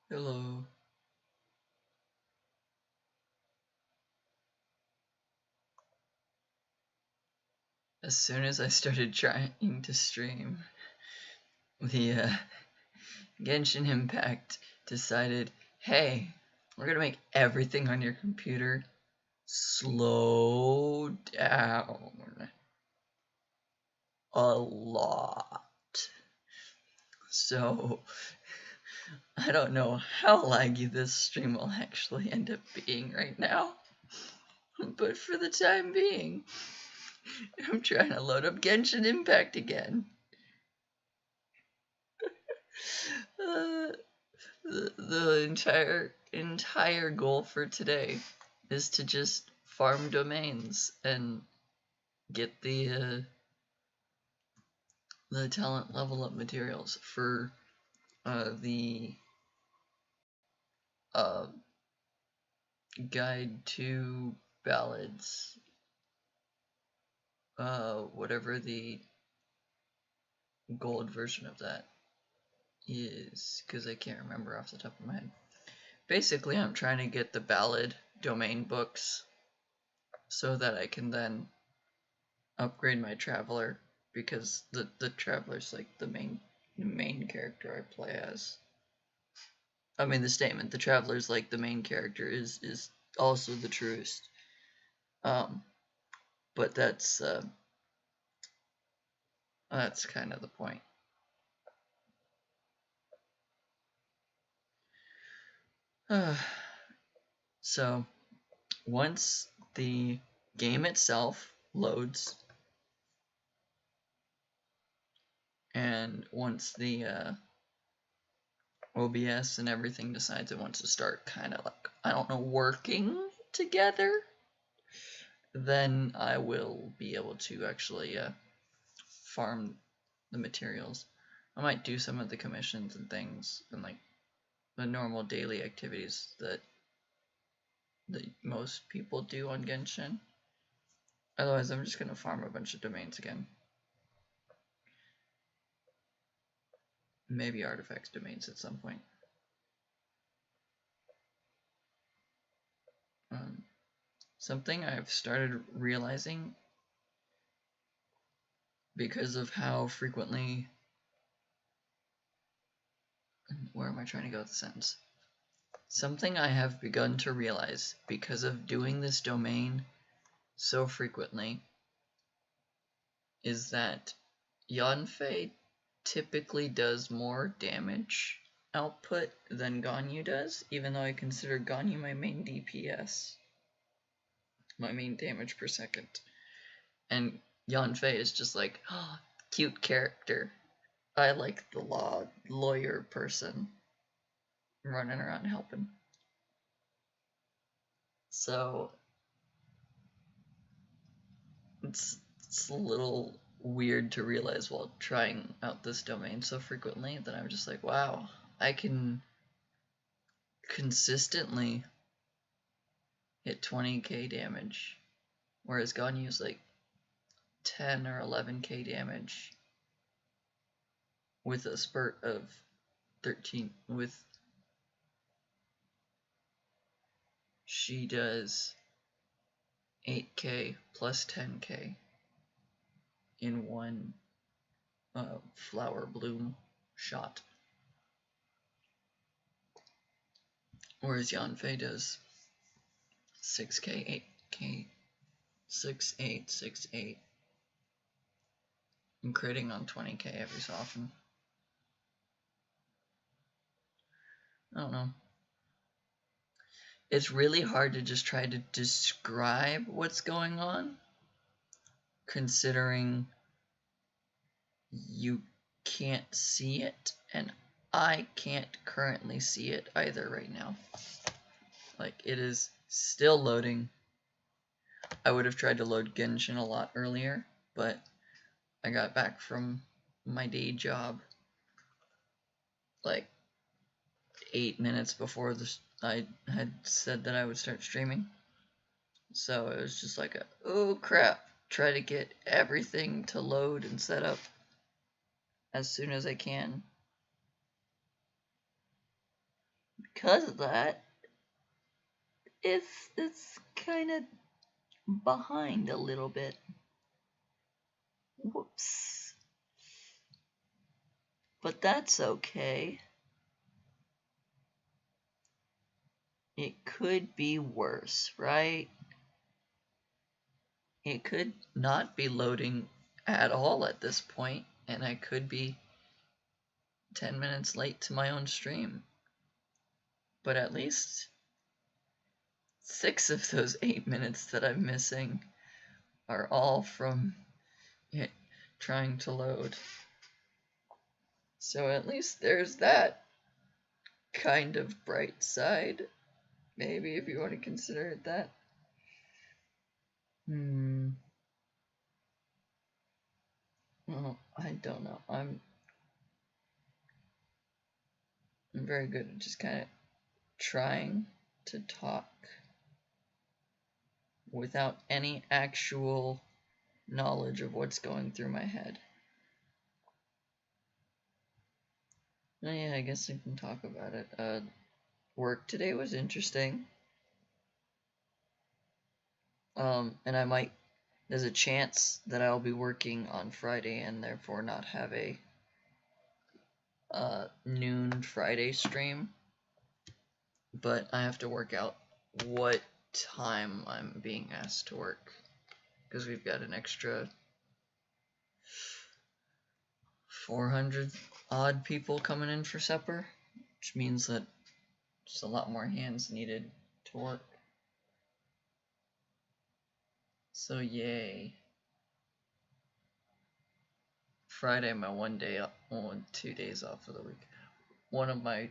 Hello. As soon as I started trying to stream, the Genshin Impact decided, hey, we're gonna make everything on your computer slow down a lot. So, I don't know how laggy this stream will actually end up being right now, but for the time being, I'm trying to load up Genshin Impact again. Uh, the entire goal for today is to just farm domains and get the talent level up materials for the uh, guide to ballads, whatever the gold version of that is, because I can't remember off the top of my head. Basically, I'm trying to get the ballad domain books so that I can then upgrade my traveler, because the traveler's like the main character I play as. I mean, the statement the traveler's like the main character is also the truest. But that's kind of the point. So once the game itself loads, and once the OBS and everything decides it wants to start kind of like, I don't know, working together, then I will be able to actually farm the materials. I might do some of the commissions and things and like the normal daily activities that most people do on Genshin. Otherwise, I'm just gonna farm a bunch of domains again. Maybe artifacts domains at some point. Something I've started realizing because of how frequently... Where am I trying to go with the sentence? Something I have begun to realize because of doing this domain so frequently is that Yanfei typically does more damage output than Ganyu does, even though I consider Ganyu my main DPS, my main damage per second. And Yanfei is just like, oh, cute character. I like the lawyer person running around helping. So it's a little weird to realize while trying out this domain so frequently that I'm just like, wow, I can consistently hit 20k damage, whereas Ganyu's like 10 or 11k damage with a spurt of 13. She does 8k plus 10k in one flower bloom shot, whereas Yanfei does 6k, 8k, 6, 8, 6, 8, and critting on 20k every so often. I don't know. It's really hard to just try to describe what's going on, considering you can't see it, and I can't currently see it either right now. Like, it is still loading. I would have tried to load Genshin a lot earlier, but I got back from my day job like 8 minutes before I had said that I would start streaming. So it was just like, oh crap, try to get everything to load and set up as soon as I can. because of that, it's kind of behind a little bit. Whoops. But that's okay. It could be worse, right? It could not be loading at all at this point, and I could be 10 minutes late to my own stream. But at least 6 of those 8 minutes that I'm missing are all from it trying to load. So at least there's that kind of bright side, maybe, if you want to consider it that. Well, I don't know. I'm very good at just kind of trying to talk without any actual knowledge of what's going through my head. Oh, yeah, I guess I can talk about it. Work today was interesting. And there's a chance that I'll be working on Friday and therefore not have a noon Friday stream. But I have to work out what time I'm being asked to work, because we've got an extra 400 odd people coming in for supper, which means that there's a lot more hands needed to work. So yay. Friday, my 2 days off of the week. One of my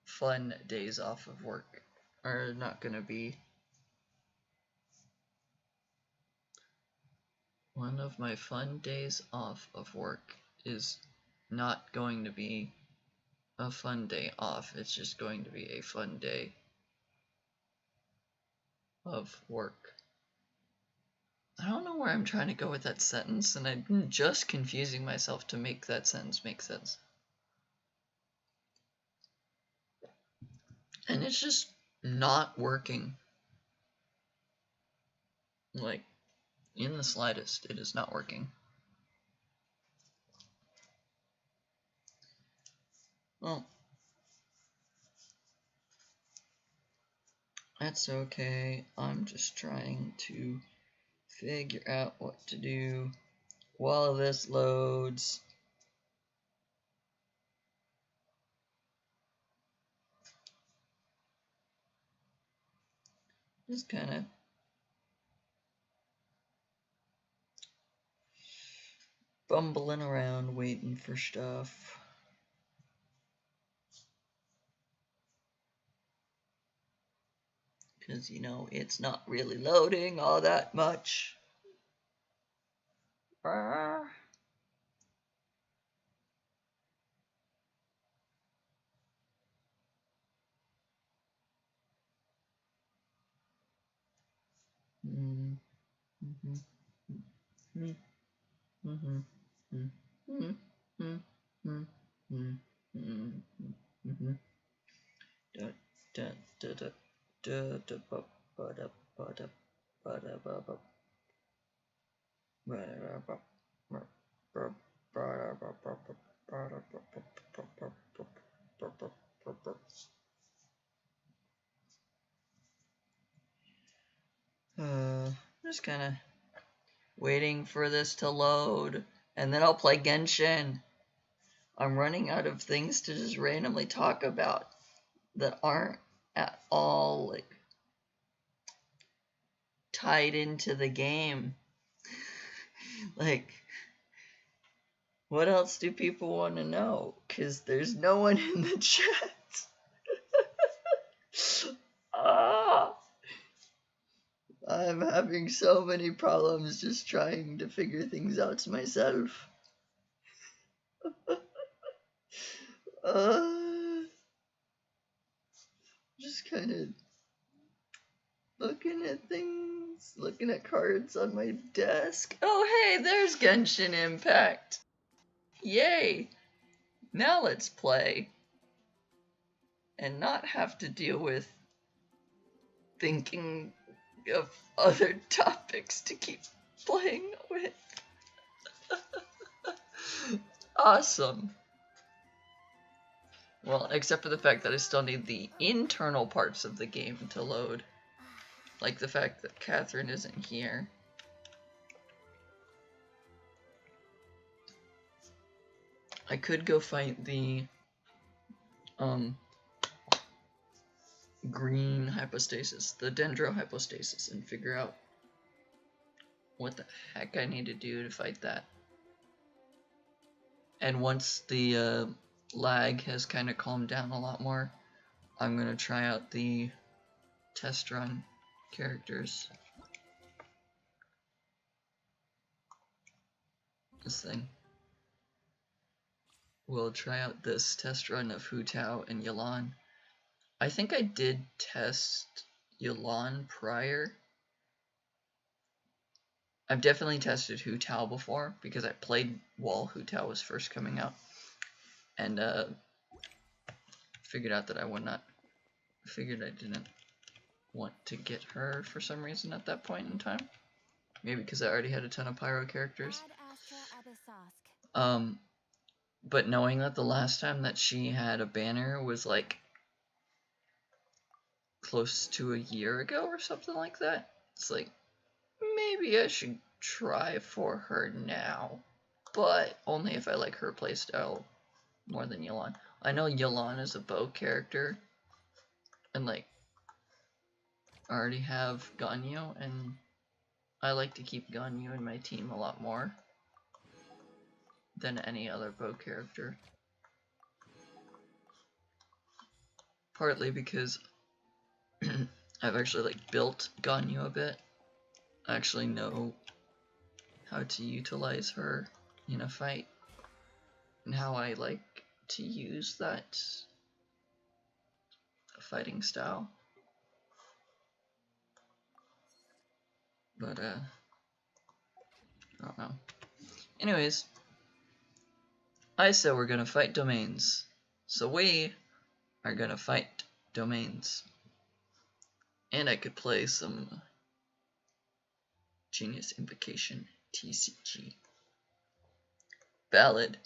fun days off of work are not going to be. One of my fun days off of work is not going to be a fun day off. It's just going to be a fun day of work. I don't know where I'm trying to go with that sentence, and I'm just confusing myself to make that sentence make sense. And it's just not working. Like, in the slightest, it is not working. Well, that's okay. I'm just trying to figure out what to do while this loads. Just kind of bumbling around waiting for stuff. Because, you know, it's not really loading all that much. Just kind of waiting for this to load, and then I'll play Genshin. I'm running out of things to just randomly talk about that aren't at all like tied into the game. Like, what else do people want to know? Because there's no one in the chat. I'm having so many problems just trying to figure things out myself. Just kind of looking at things, looking at cards on my desk. Oh, hey, there's Genshin Impact. Yay! Now let's play. and not have to deal with thinking of other topics to keep playing with. Awesome. Well, except for the fact that I still need the internal parts of the game to load. Like the fact that Catherine isn't here. I could go fight the green hypostasis, the dendro hypostasis, and figure out what the heck I need to do to fight that. And once the lag has kind of calmed down a lot more, I'm gonna try out the test run characters. This thing. We'll try out this test run of Hu Tao and Yelan. I think I did test Yelan prior. I've definitely tested Hu Tao before because I played while Hu Tao was first coming out, and figured out that figured I didn't want to get her for some reason at that point in time. Maybe because I already had a ton of Pyro characters. But knowing that the last time that she had a banner was like close to a year ago or something like that, it's like, maybe I should try for her now, but only if I like her playstyle more than Yelan. I know Yelan is a bow character, and like, I already have Ganyu, and I like to keep Ganyu in my team a lot more than any other bow character. Partly because I've actually like built Ganyu a bit. I actually know how to utilize her in a fight and how I like to use that fighting style. But I don't know. Anyways, I said we're gonna fight domains, so we are gonna fight domains. And I could play some Genius Invocation TCG. Ballad.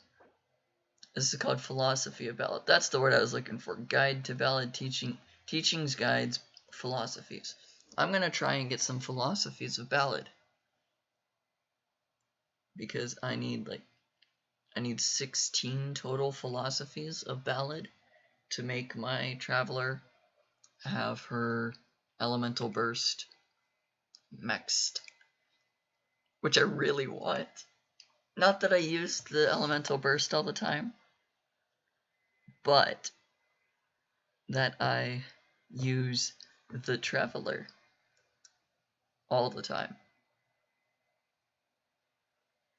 This is called Philosophy of Ballad. That's the word I was looking for. Guide to Ballad Teachings, Guides, Philosophies. I'm gonna try and get some philosophies of Ballad, because I need 16 total philosophies of Ballad to make my Traveler have her Elemental Burst maxed, which I really want. Not that I use the Elemental Burst all the time, but that I use the Traveler all the time.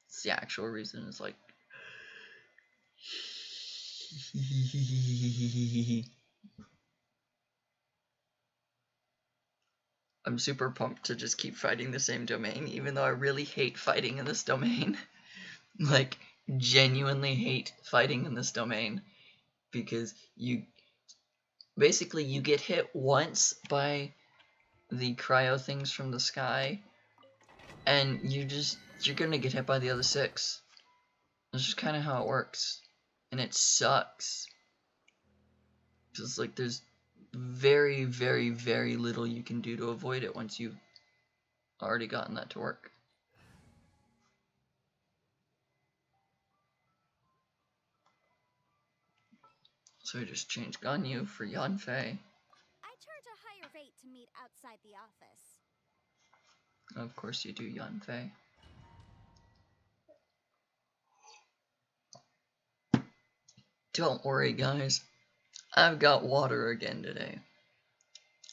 It's the actual reason is like I'm super pumped to just keep fighting the same domain, even though I really hate fighting in this domain. Like, genuinely hate fighting in this domain, because you get hit once by the cryo things from the sky, and you're gonna get hit by the other 6. That's just kind of how it works, and it sucks. Just like there's very, very, very little you can do to avoid it once you've already gotten that to work. So I just changed Ganyu for Yanfei. I charge a higher rate to meet outside the office. Of course you do, Yanfei. Don't worry, guys. I've got water again today.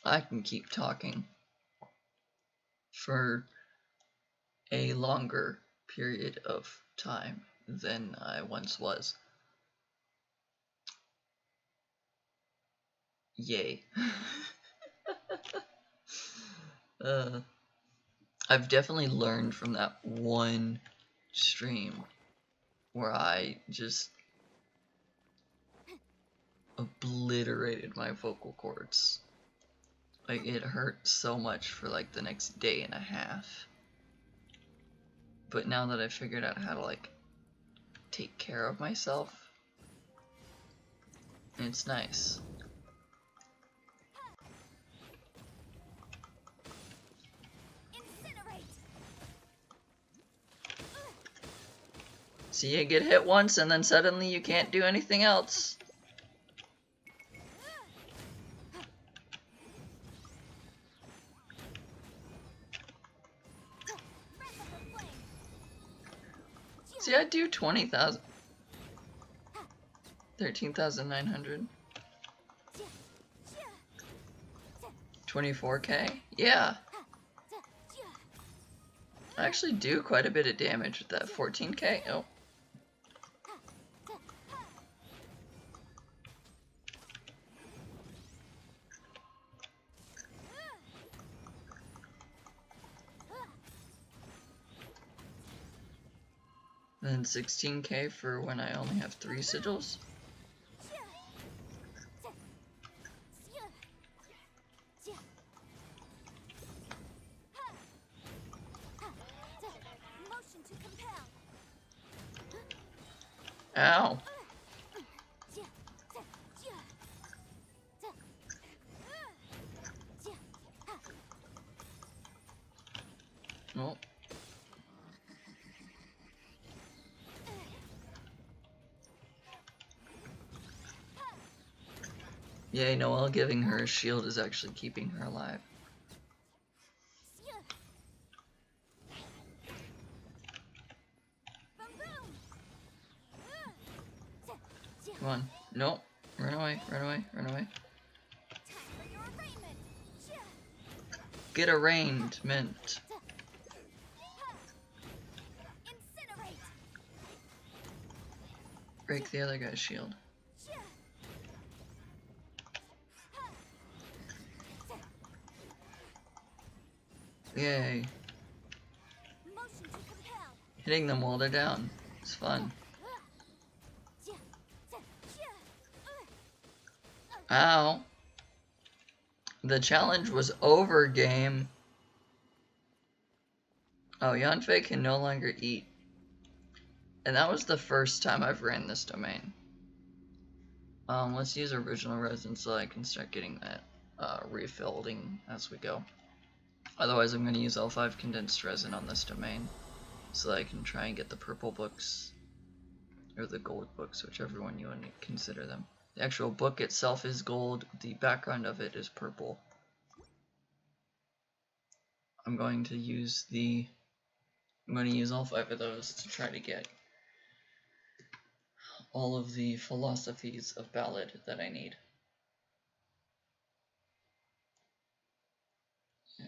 I can keep talking for a longer period of time than I once was. Yay. I've definitely learned from that one stream where I just obliterated my vocal cords. Like, it hurt so much for like the next day and a half. But now that I figured out how to like take care of myself, it's nice. See, you get hit once and then suddenly you can't do anything else. See, I do 20,000. 13,900. 24k? Yeah. I actually do quite a bit of damage with that. 14k? Oh. Then 16k for when I only have 3 sigils. Ow. Oh. Yay, Noelle giving her a shield is actually keeping her alive. Come on. Nope. Run away, run away, run away. Get arraignment. Break the other guy's shield. Yay. Hitting them while they're down. It's fun. Ow. The challenge was over, game. Oh, Yanfei can no longer eat. And that was the first time I've ran this domain. Let's use original resin so I can start getting that refilling as we go. Otherwise I'm going to use L5 condensed resin on this domain so that I can try and get the purple books, or the gold books, whichever one you want to consider them. The actual book itself is gold, the background of it is purple. I'm going to use all 5 of those to try to get all of the philosophies of Ballad that I need. Yeah.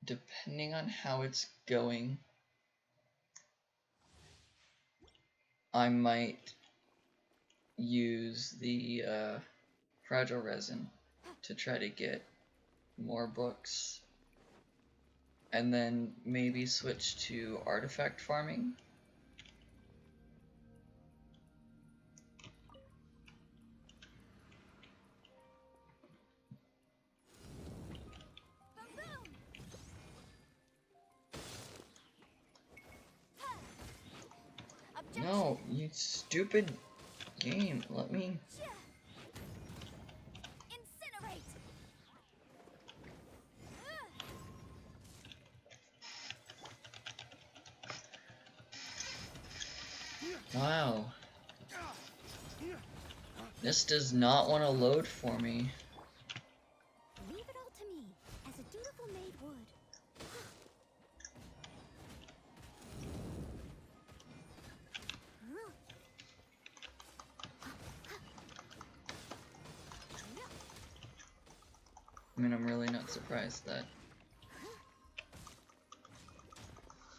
Depending on how it's going, I might use the fragile resin to try to get more books, and then maybe switch to artifact farming. No, you stupid game. Let me. Wow. This does not want to load for me. Leave it all to me, as a dutiful maid would. I mean, I'm really not surprised that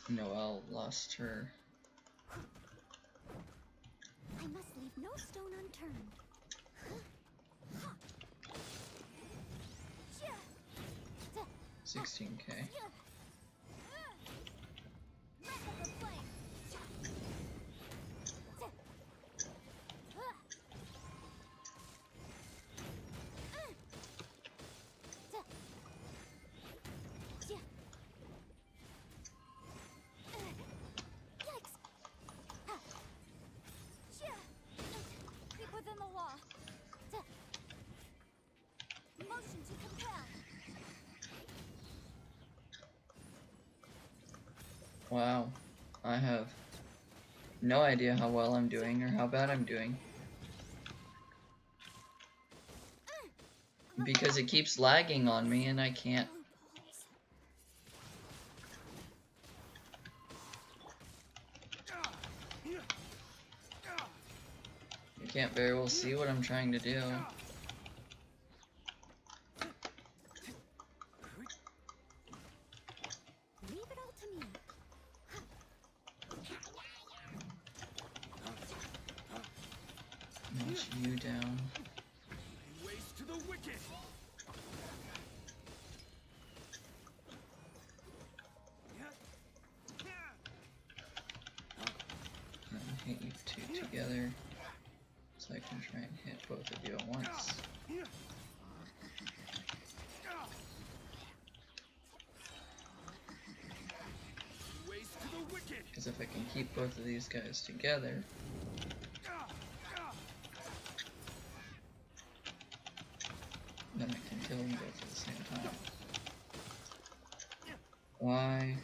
Noelle lost her. I must leave no stone unturned. 16k. Wow. I have no idea how well I'm doing or how bad I'm doing. Because it keeps lagging on me and I can't. I can't very well see what I'm trying to do. Knock you down. Hit you two together so I can try and hit both of you at once. Because if I can keep both of these guys together, then I can kill them both at the same time. Why?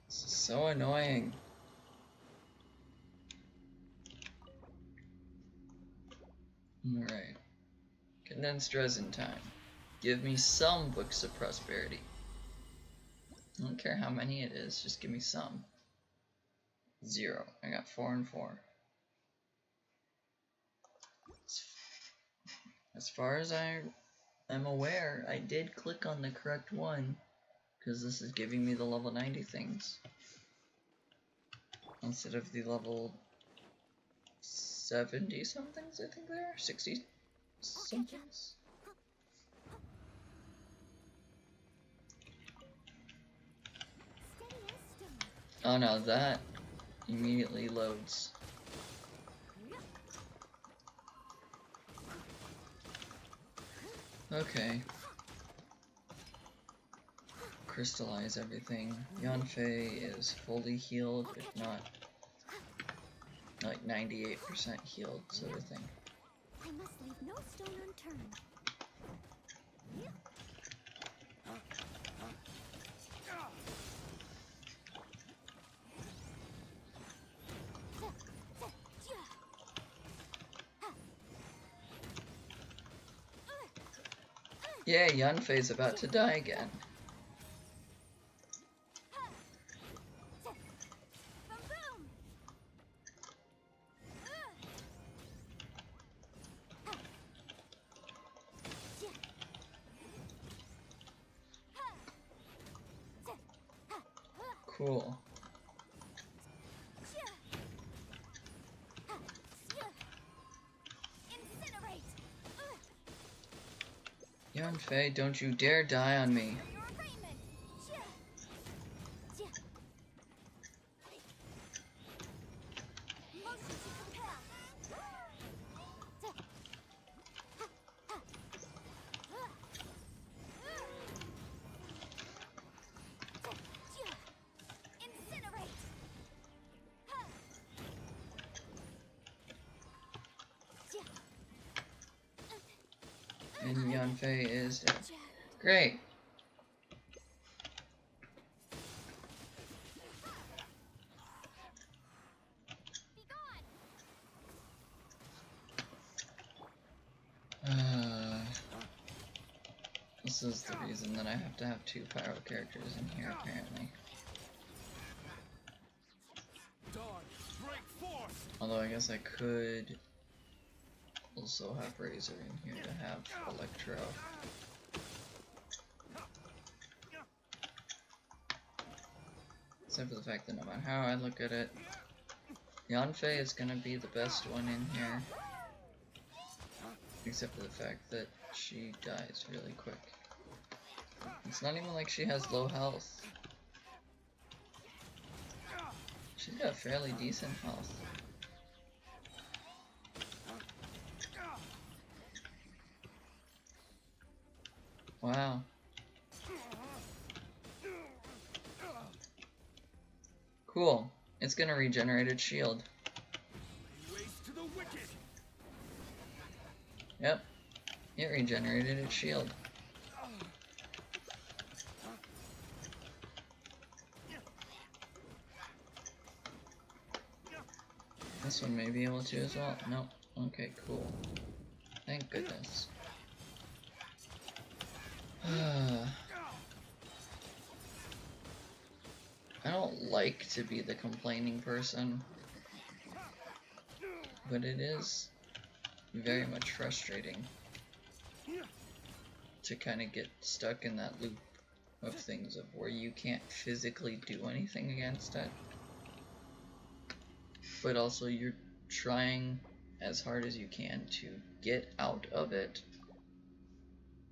This is so annoying. Alright. Condensed resin time. Give me some books of prosperity. I don't care how many it is, just give me some. 0. I got 4 and 4. As far as I am aware, I did click on the correct one, because this is giving me the level 90 things instead of the level 70 somethings, I think they are 60 somethings. Oh no, that immediately loads. Okay. Crystallize everything. Yanfei is fully healed, if not like 98% healed, sort of thing. I must leave no stone unturned. Yeah, Yanfei's about to die again. Cool. Yanfei, don't you dare die on me. And Yanfei is dead. Great. This is the reason that I have to have 2 pyro characters in here, apparently. Although I guess I could also have Razor in here to have Electro. Except for the fact that no matter how I look at it, Yanfei is gonna be the best one in here. Except for the fact that she dies really quick. It's not even like she has low health. She's got fairly decent health. Wow. Cool. It's gonna regenerate its shield. Yep. It regenerated its shield. This one may be able to as well. Nope. Okay, cool. Thank goodness. I don't like to be the complaining person, but it is very much frustrating to kind of get stuck in that loop of things of where you can't physically do anything against it, but also you're trying as hard as you can to get out of it,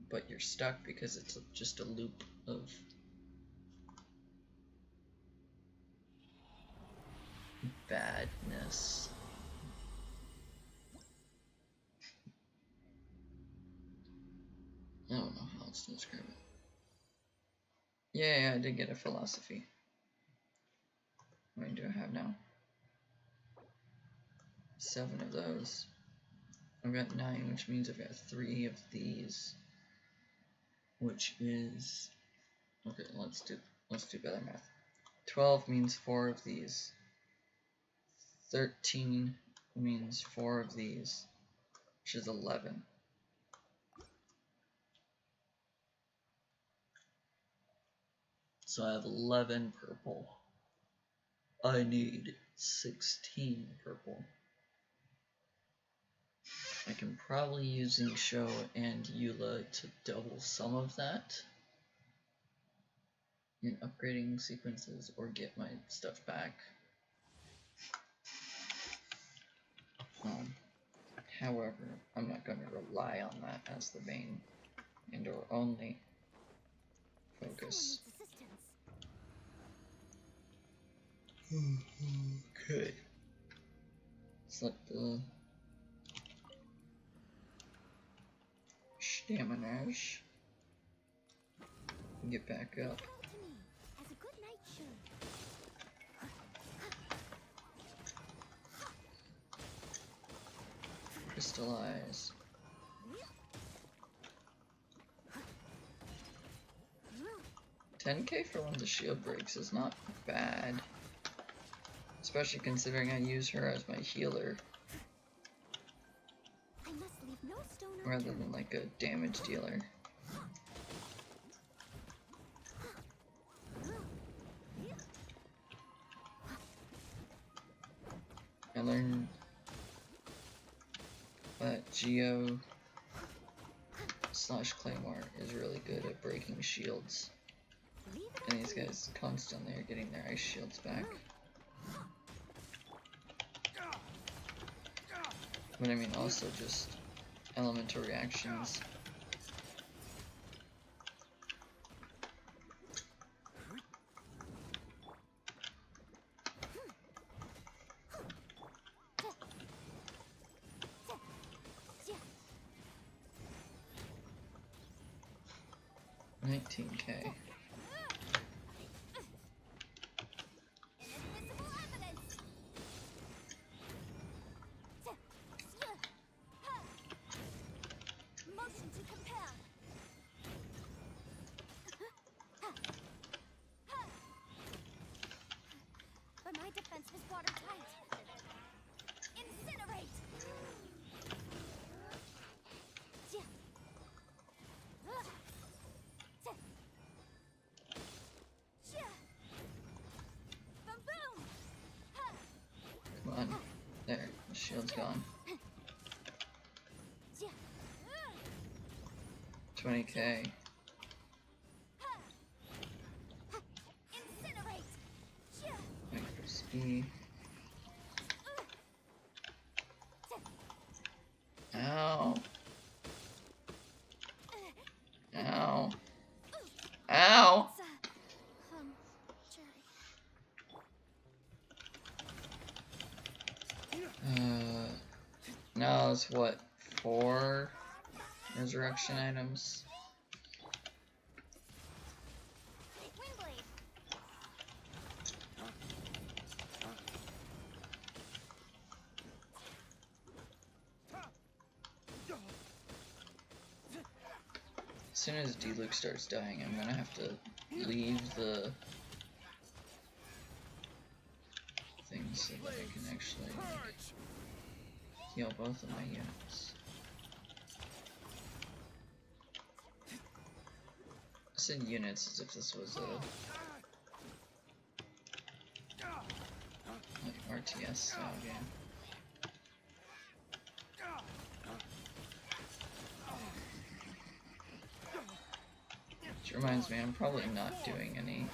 but you're stuck because it's just a loop of badness. I don't know how else to describe it. Yeah, I did get a philosophy. How many do I have now? 7 of those. I've got 9, which means I've got 3 of these. Which is... okay, let's do better math. 12 means 4 of these. 13 means 4 of these, which is 11. So I have 11 purple. I need 16 purple. I can probably use Show and Eula to double some of that in upgrading sequences or get my stuff back. However, I'm not going to rely on that as the main and or only focus. Okay. Let's let the Staminage get back up. Crystallize. $10K for when the shield breaks is not bad. Especially considering I use her as my healer. Rather than like a damage dealer. I learned that Geo / Claymore is really good at breaking shields. And these guys constantly are getting their ice shields back. But I mean also just elemental reactions. $19K. Come on. There, the shield's gone. 20K. Micro speed. Ow. Ow. Ow! Now it's what? 4 resurrection items? soon as D-Luke starts dying, I'm gonna have to leave the thing so that I can actually like, heal both of my units. I said units as if this was a like RTS style game. Which reminds me, I'm probably not doing any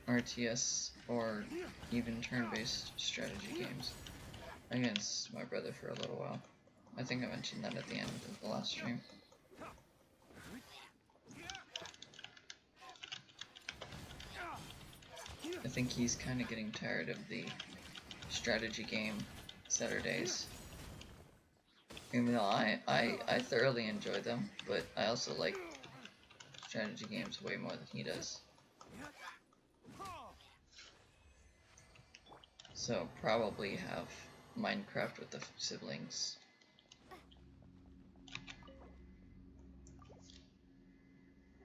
RTS or even turn-based strategy games against my brother for a little while. I think I mentioned that at the end of the last stream. I think he's kind of getting tired of the strategy game Saturdays. Even though I thoroughly enjoy them, but I also like strategy games way more than he does. So probably have Minecraft with the siblings.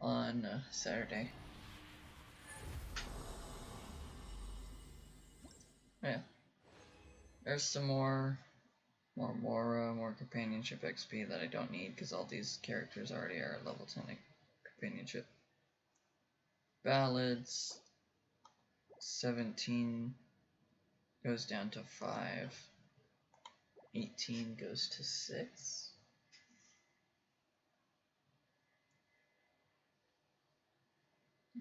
On Saturday. Yeah. There's some more companionship XP that I don't need because all these characters already are level 10 companionship. Ballads 17 goes down to 5. 18 goes to 6.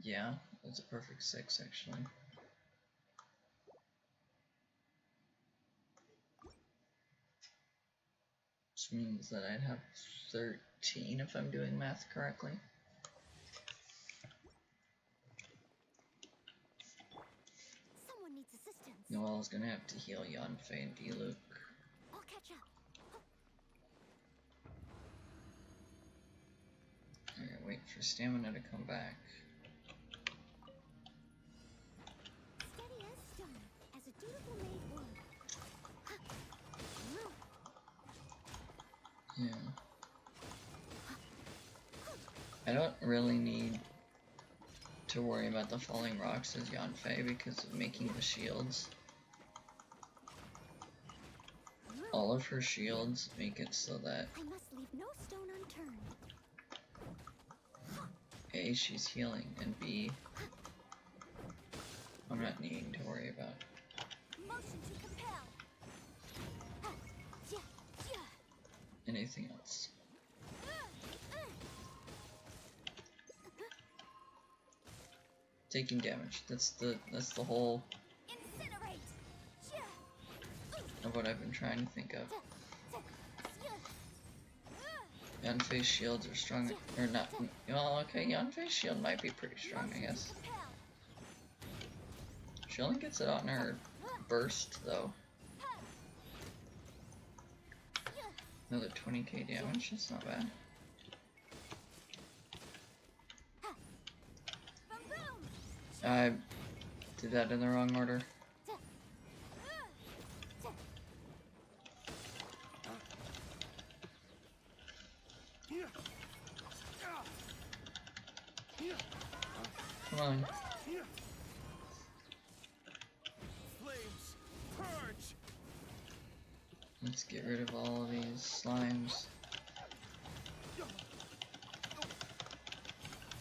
Yeah, that's a perfect 6 actually. Which means that I'd have 13 if I'm doing math correctly. Someone needs assistance. Noelle's gonna have to heal Yanfei and D-Luke. I'll catch up. I gotta wait for stamina to come back. Steady as stone, as a dutiful maid would. Yeah. I don't really need to worry about the falling rocks as Yanfei because of making the shields. All of her shields make it so that I must leave no stone unturned. A, she's healing, and B, I'm not needing to worry about Motion to compel. anything else. Taking damage. That's the whole Incinerate. of what I've been trying to think of. Yanfei's shields are strong, or not. Well, okay, Yanfei's shield might be pretty strong, I guess. She only gets it on her burst, though. Another 20k damage, that's not bad. I did that in the wrong order. Come on. Let's get rid of all of these slimes.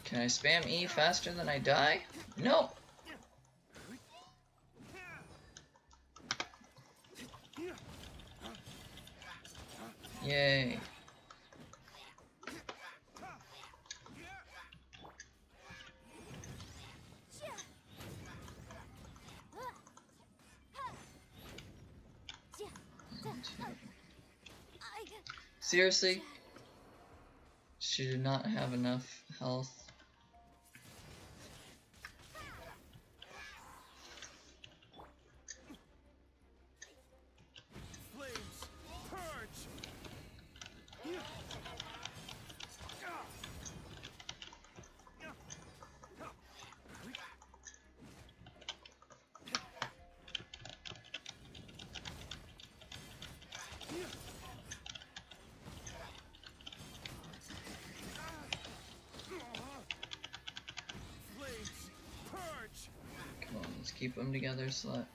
Can I spam E faster than I die? No! Yay. Seriously? She did not have enough health. keep them together so that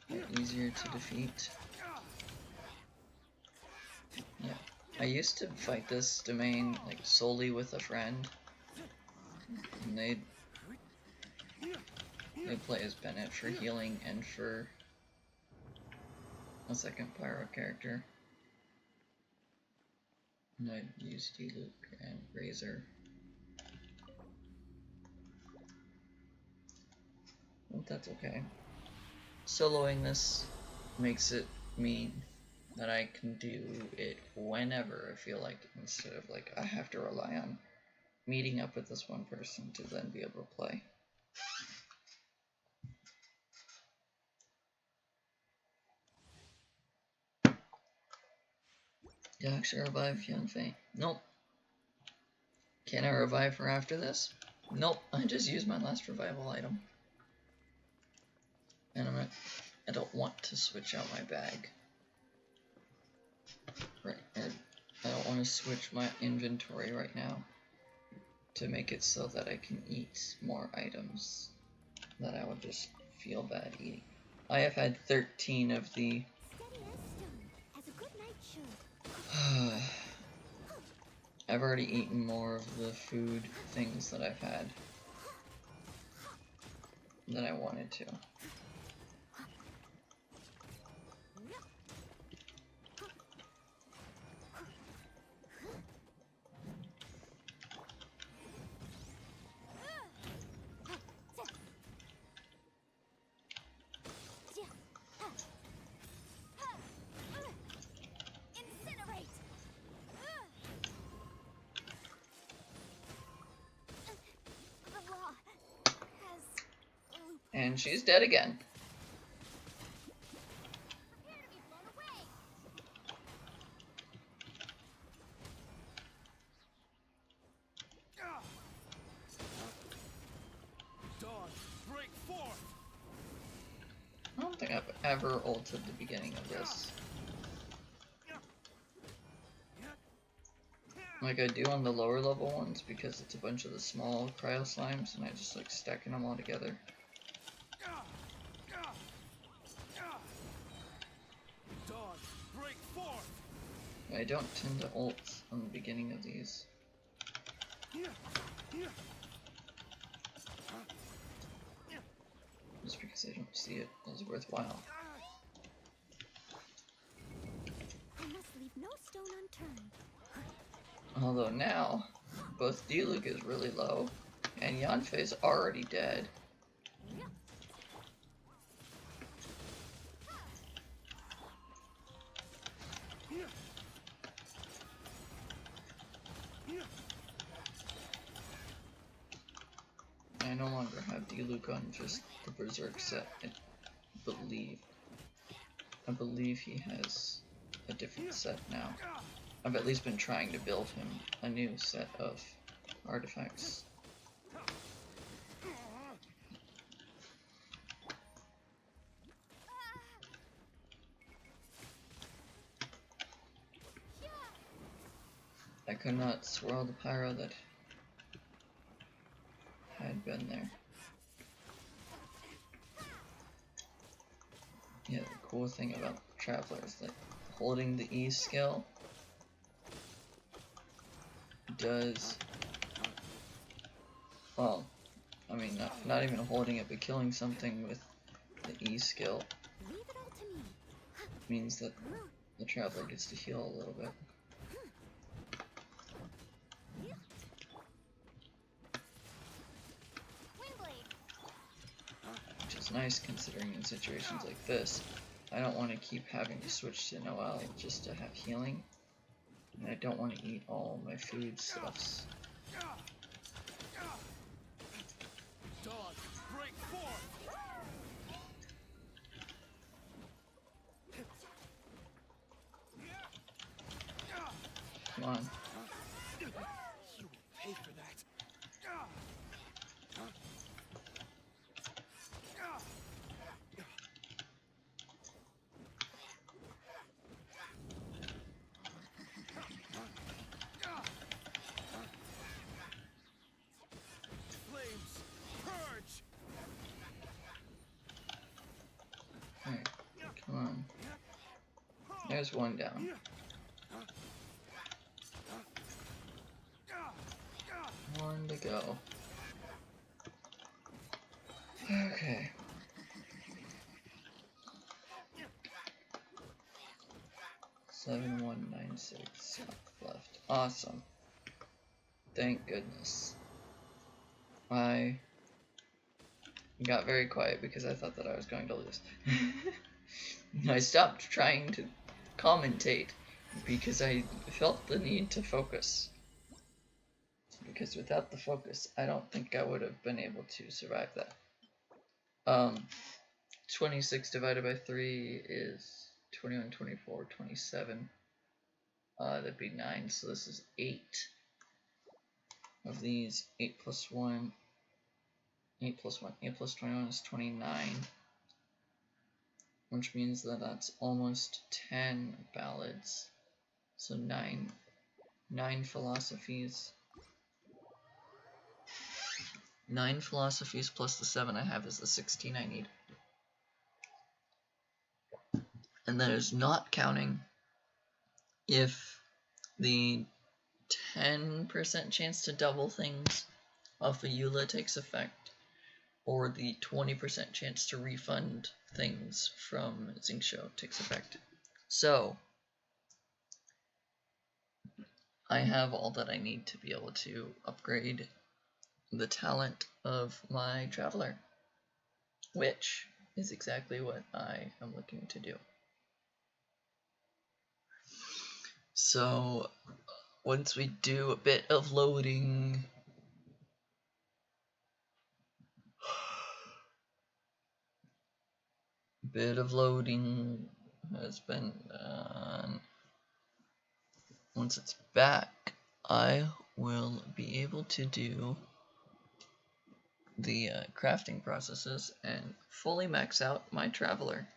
they're easier to defeat. Yeah, I used to fight this domain like solely with a friend, and they'd play as Bennett for healing and for a second pyro character. And I'd use D-Luke and Razor. Well, that's okay. Soloing this makes it mean that I can do it whenever I feel like it, instead of like I have to rely on meeting up with this one person to then be able to play. Did I actually revive Yanfei? Nope. Can I revive her after this? Nope. I just used my last revival item. And I don't want to switch out my bag. Right. I don't want to switch my inventory right now to make it so that I can eat more items that I would just feel bad eating. I have had 13 of the I've already eaten more of the food things that I've had than I wanted to. And she's dead again. I don't think I've ever ulted the beginning of this. Like I do on the lower level ones because it's a bunch of the small cryo slimes and I just like stacking them all together. I don't tend to ult on the beginning of these. Just because I don't see it as worthwhile. I must leave no stone unturned. Although now, both D-Luke is really low, and Yanfei's already dead. I no longer have D-Luke on just the Berserk set, I believe he has a different set now. I've at least been trying to build him a new set of artifacts. I could not swirl the pyro that had been there. Yeah, the cool thing about Traveler is that holding the E skill does, well, I mean, not even holding it, but killing something with the E skill means that the Traveler gets to heal a little bit. Which is nice considering in situations like this, I don't want to keep having to switch to Noelle just to have healing. And I don't want to eat all my food stuffs. Come on. You pay for that. Flames, purge. There's one down. One to go. Okay. Seven, 1, 9, 6, left. Awesome. Thank goodness. I got very quiet because I thought that I was going to lose. I stopped trying to commentate because I felt the need to focus. Because without the focus, I don't think I would have been able to survive that. 26 divided by 3 is 21, 24, 27. That'd be 9, so this is 8 of these. 8 plus 1. 8 plus 1. 8 plus 21 is 29. Which means that that's almost 10 ballads. So 9 philosophies. 9 philosophies plus the 7 I have is the 16 I need. And that is not counting if the 10% chance to double things off of Eula takes effect, or the 20% chance to refund things from Xingqiu takes effect. So, I have all that I need to be able to upgrade the talent of my traveler, which is exactly what I am looking to do. So, once we do a bit of loading, has been done. Once it's back, I will be able to do the crafting processes and fully max out my traveler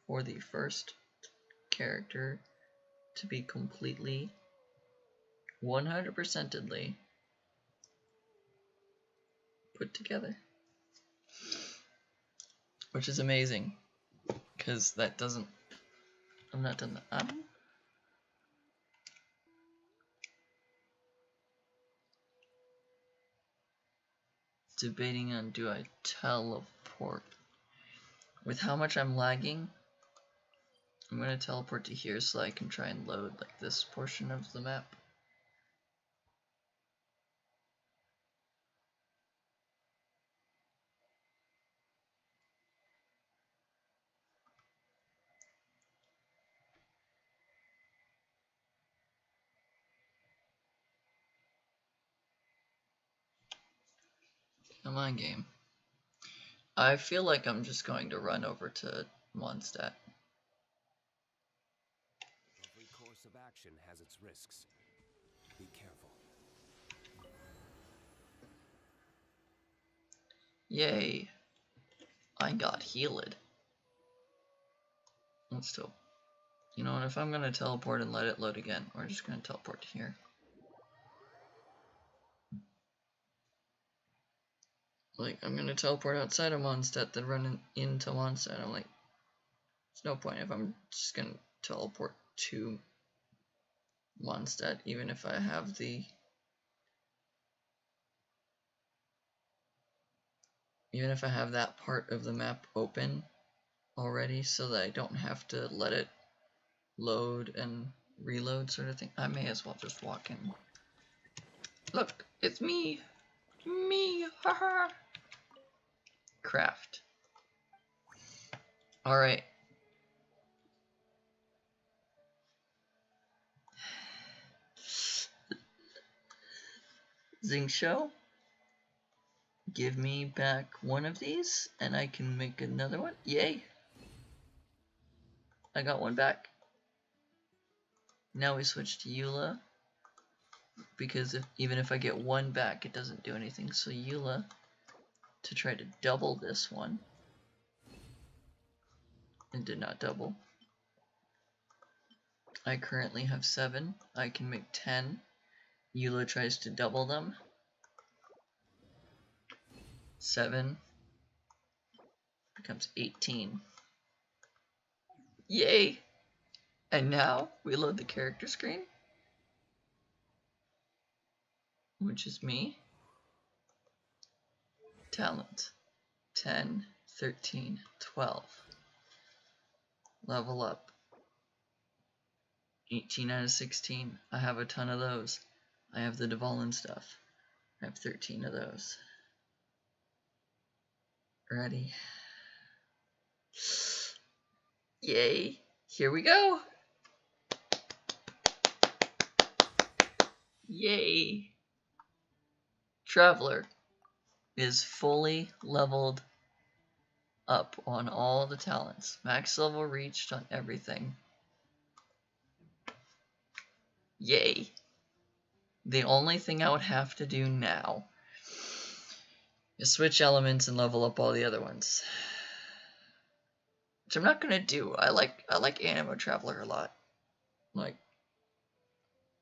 for the first character to be completely 100%edly put together, which is amazing because that doesn't, I'm not done that. I'm debating on, do I teleport? With how much I'm lagging, I'm going to teleport to here so I can try and load like this portion of the map. Come on, game. I feel like I'm just going to run over to Mondstadt. Every course of action has its risks. Be careful. Yay. I got healed. Let's still. You know what, if I'm going to teleport and let it load again, we're just going to teleport to here. Like, I'm going to teleport outside of Mondstadt, then run into Mondstadt. I'm like, there's no point if I'm just going to teleport to Mondstadt, even if I have the... Even if I have that part of the map open already, so that I don't have to let it load and reload sort of thing. I may as well just walk in. Look, it's me! Me! Haha! Craft. Alright. Xingqiu, give me back one of these, and I can make another one. Yay! I got one back. Now we switch to Eula, because even if I get one back, it doesn't do anything. So Eula, to try to double this one. It did not double. I currently have 7. I can make 10. Eula tries to double them. 7 becomes 18. Yay! And now we load the character screen, which is me. Talent 10, 13, 12. Level up 18 out of 16. I have a ton of those. I have the Dvalin stuff. I have 13 of those. Ready? Yay! Here we go! Yay! Traveler is fully leveled up on all the talents. Max level reached on everything. Yay! The only thing I would have to do now is switch elements and level up all the other ones. Which I'm not gonna do. I like Animo Traveler a lot. Like,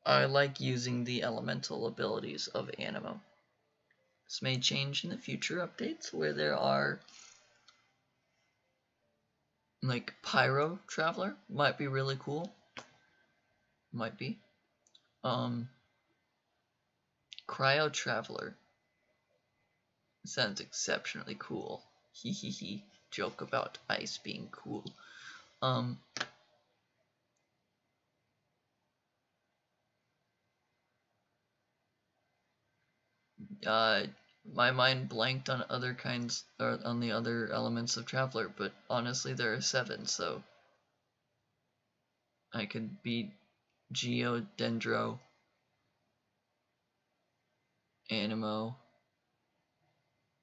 I like using the elemental abilities of Animo. This may change in the future updates where there are like Pyro Traveler. Might be really cool. Might be. Cryo Traveler sounds exceptionally cool. Hee hee hee. Joke about ice being cool. My mind blanked on other kinds, or on the other elements of Traveler, but honestly there are 7, so I could beat Geo, Dendro, Animo,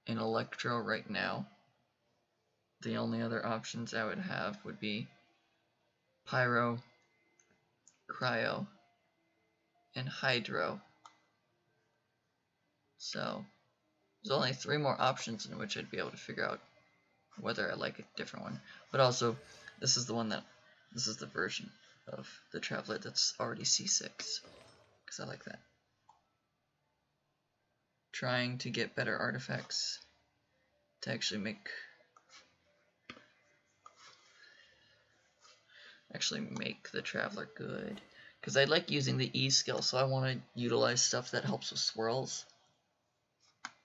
and Electro right now. The only other options I would have would be Pyro, Cryo, and Hydro. So there's only 3 more options in which I'd be able to figure out whether I like a different one. But also, this is the version of the Traveler that's already C6, because I like that. Trying to get better artifacts to actually make the Traveler good. Because I like using the E skill, so I want to utilize stuff that helps with swirls.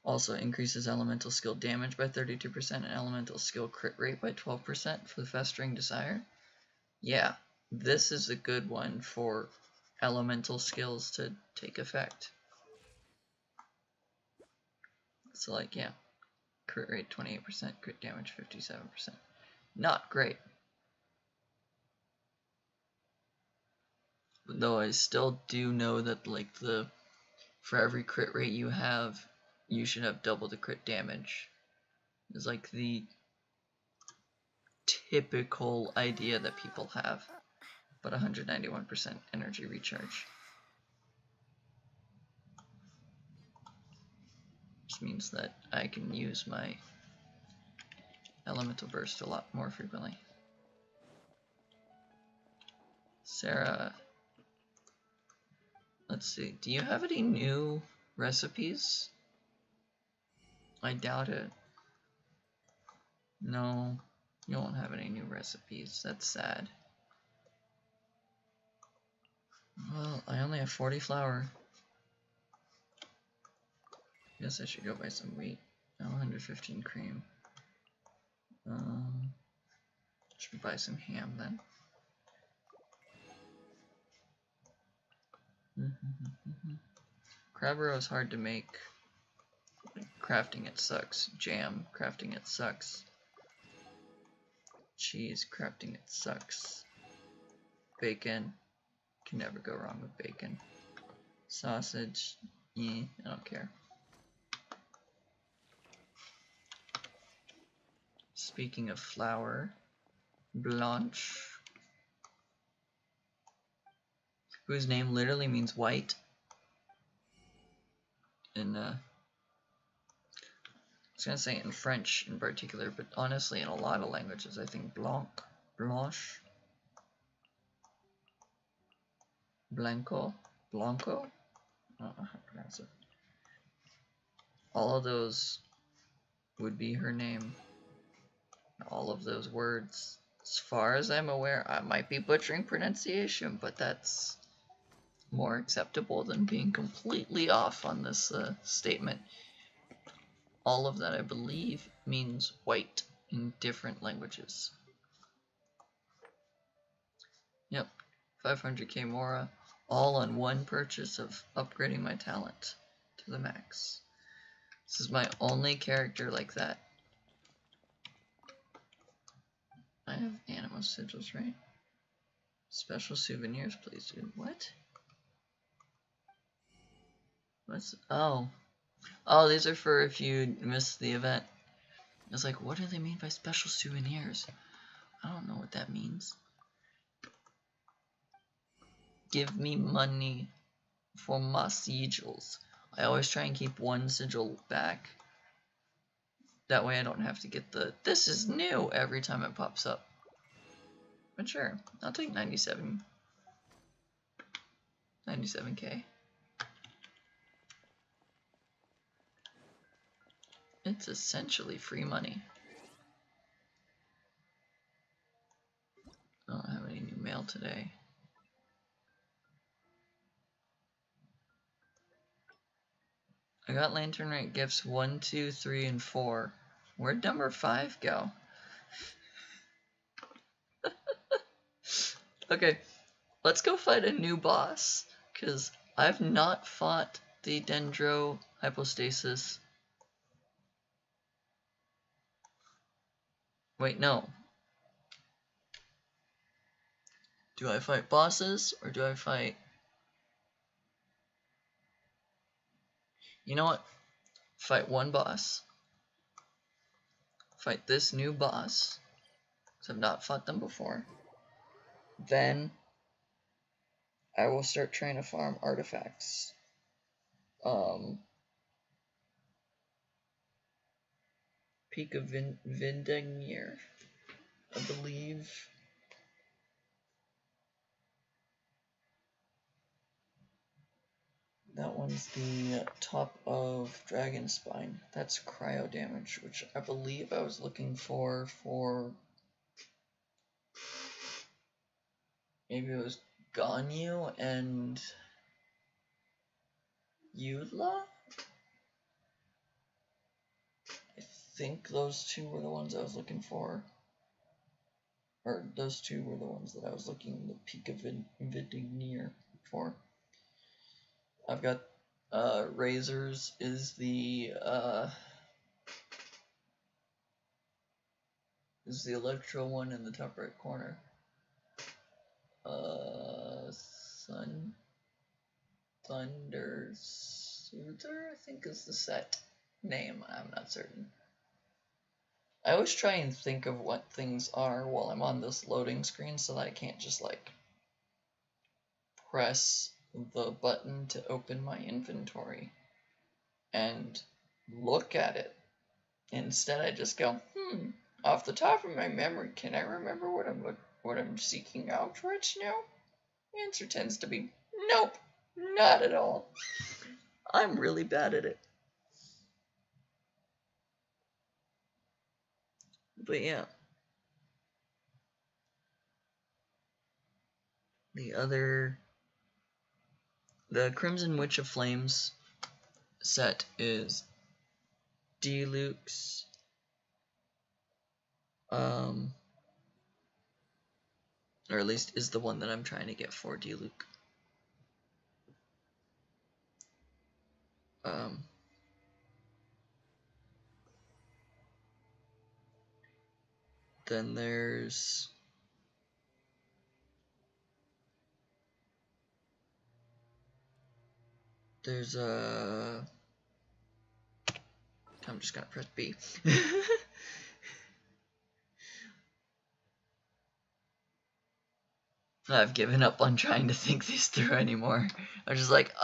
Also increases elemental skill damage by 32% and elemental skill crit rate by 12% for the Festering Desire. Yeah, this is a good one for elemental skills to take effect. So like, yeah, crit rate 28%, crit damage 57%. Not great. Though I still do know that like for every crit rate you have, you should have double the crit damage. It's like the typical idea that people have, but 191% energy recharge. Which means that I can use my elemental burst a lot more frequently. Sarah, let's see, do you have any new recipes? I doubt it. No, you won't have any new recipes. That's sad. Well, I only have 40 flour. Guess I should go buy some wheat. Oh, 115 cream. Should buy some ham then. Crab roe is hard to make. Crafting it sucks. Jam, crafting it sucks. Cheese, crafting it sucks. Bacon, can never go wrong with bacon. Sausage, I don't care. Speaking of flour, Blanche, whose name literally means white. In I was gonna say in French in particular, but honestly in a lot of languages, I think Blanche, Blanco, Blanco, I don't know how to pronounce it. All of those would be her name. All of those words As far as I'm aware, I might be butchering pronunciation, but that's more acceptable than being completely off on this statement. All of that, I believe, means white in different languages. Yep, 500k Mora, all on one purchase of upgrading my talent to the max. This is my only character like that. I have animal sigils, right? Special souvenirs, please, dude. What? What's... Oh. Oh, these are for if you missed the event. I was like, what do they mean by special souvenirs? I don't know what that means. Give me money for my sigils. I always try and keep one sigil back. That way I don't have to get the "this is new" every time it pops up. But sure, I'll take 97k. It's essentially free money. I don't have any new mail today. I got lantern rate gifts 1, 2, 3, and 4. Where'd number 5 go? Okay, let's go fight a new boss, because I've not fought the Dendro Hypostasis. Wait, no. Do I fight bosses, or do I fight... You know what? Fight one boss. Fight this new boss, because I've not fought them before. Then I will start trying to farm artifacts. Peak of Vindagnyr, I believe. That one's the top of Dragon Spine. That's cryo damage, which I believe I was looking for maybe it was Ganyu and Yudla? I think those two were the ones I was looking for. Or those two were the ones that I was looking the Peak of Vindagnyr for. I've got Razors is the electro one in the top right corner. Thunder Soother, I think is the set name. I'm not certain. I always try and think of what things are while I'm on this loading screen so that I can't just like press the button to open my inventory and look at it. Instead, I just go, off the top of my memory, can I remember what I'm seeking out right now? The answer tends to be nope, not at all. I'm really bad at it. But yeah. The Crimson Witch of Flames set is Deluxe. Or at least is the one that I'm trying to get for Deluxe. Then there's a... I'm just gonna press B. I've given up on trying to think these through anymore. I'm just like,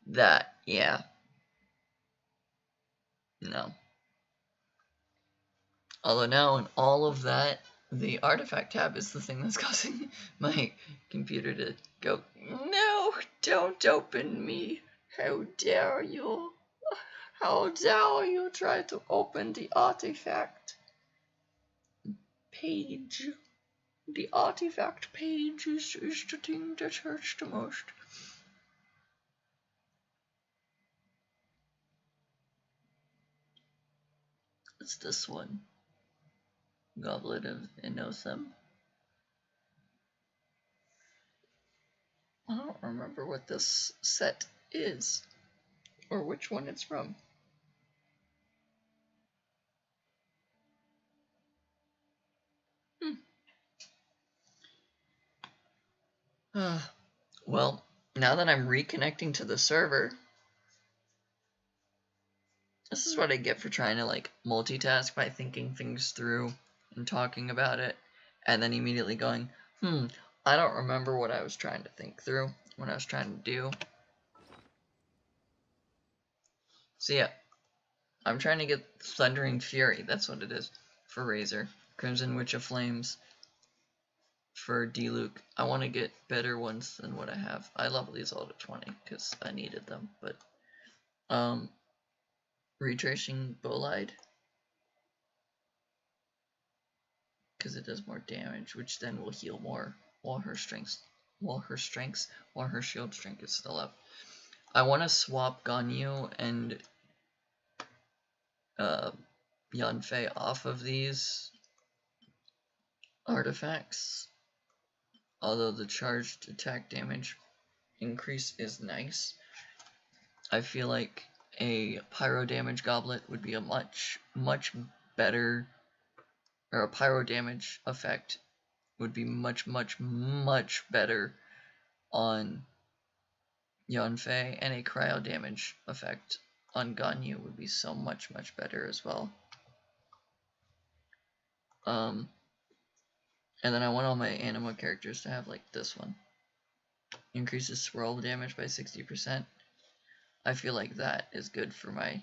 that, yeah. No. Although now in all of that, the artifact tab is the thing that's causing my computer to go, no, don't open me. How dare you? How dare you try to open the artifact page? The artifact page is the thing that hurts the most. It's this one. Goblet of Inosem. I don't remember what this set is, or which one it's from. Well, now that I'm reconnecting to the server, this is what I get for trying to like multitask by thinking things through and talking about it, and then immediately going, I don't remember what I was trying to think through, what I was trying to do. So yeah, I'm trying to get Thundering Fury, that's what it is, for Razor. Crimson Witch of Flames for D-Luke. I want to get better ones than what I have. I level these all to 20 because I needed them, but Retracing Ballad, because it does more damage, which then will heal more while her shield strength is still up. I want to swap Ganyu and Yanfei off of these artifacts, although the charged attack damage increase is nice. I feel like a pyro damage goblet would be a much better, or a pyro damage effect would be much better on Yanfei, and a cryo damage effect on Ganyu would be so much better as well. And then I want all my anima characters to have like this one. Increases swirl damage by 60%. I feel like that is good for my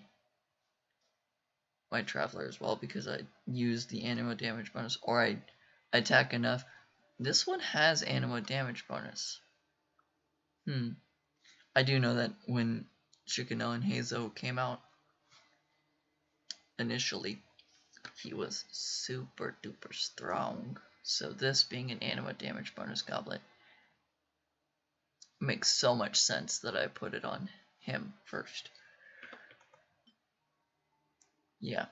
traveler as well, because I use the anima damage bonus, or I attack enough. This one has anima damage bonus. I do know that when Shikano and Heizo came out initially, he was super duper strong. So this being an anima damage bonus goblet makes so much sense that I put it on him first. Yeah.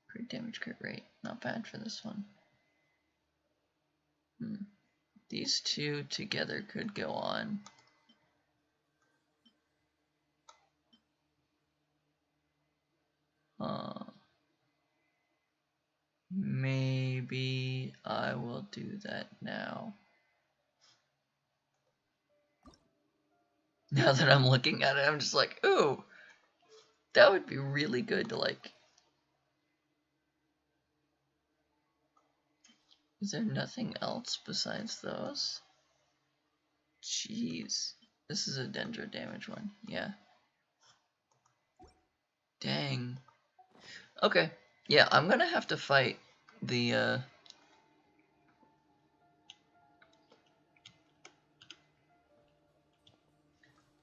Crit damage, crit rate. Not bad for this one. These two together could go on. Maybe I will do that now. Now that I'm looking at it, I'm just like, ooh, that would be really good to like. Is there nothing else besides those? Jeez. This is a Dendro damage one. Yeah. Dang. Okay. Yeah, I'm gonna have to fight the,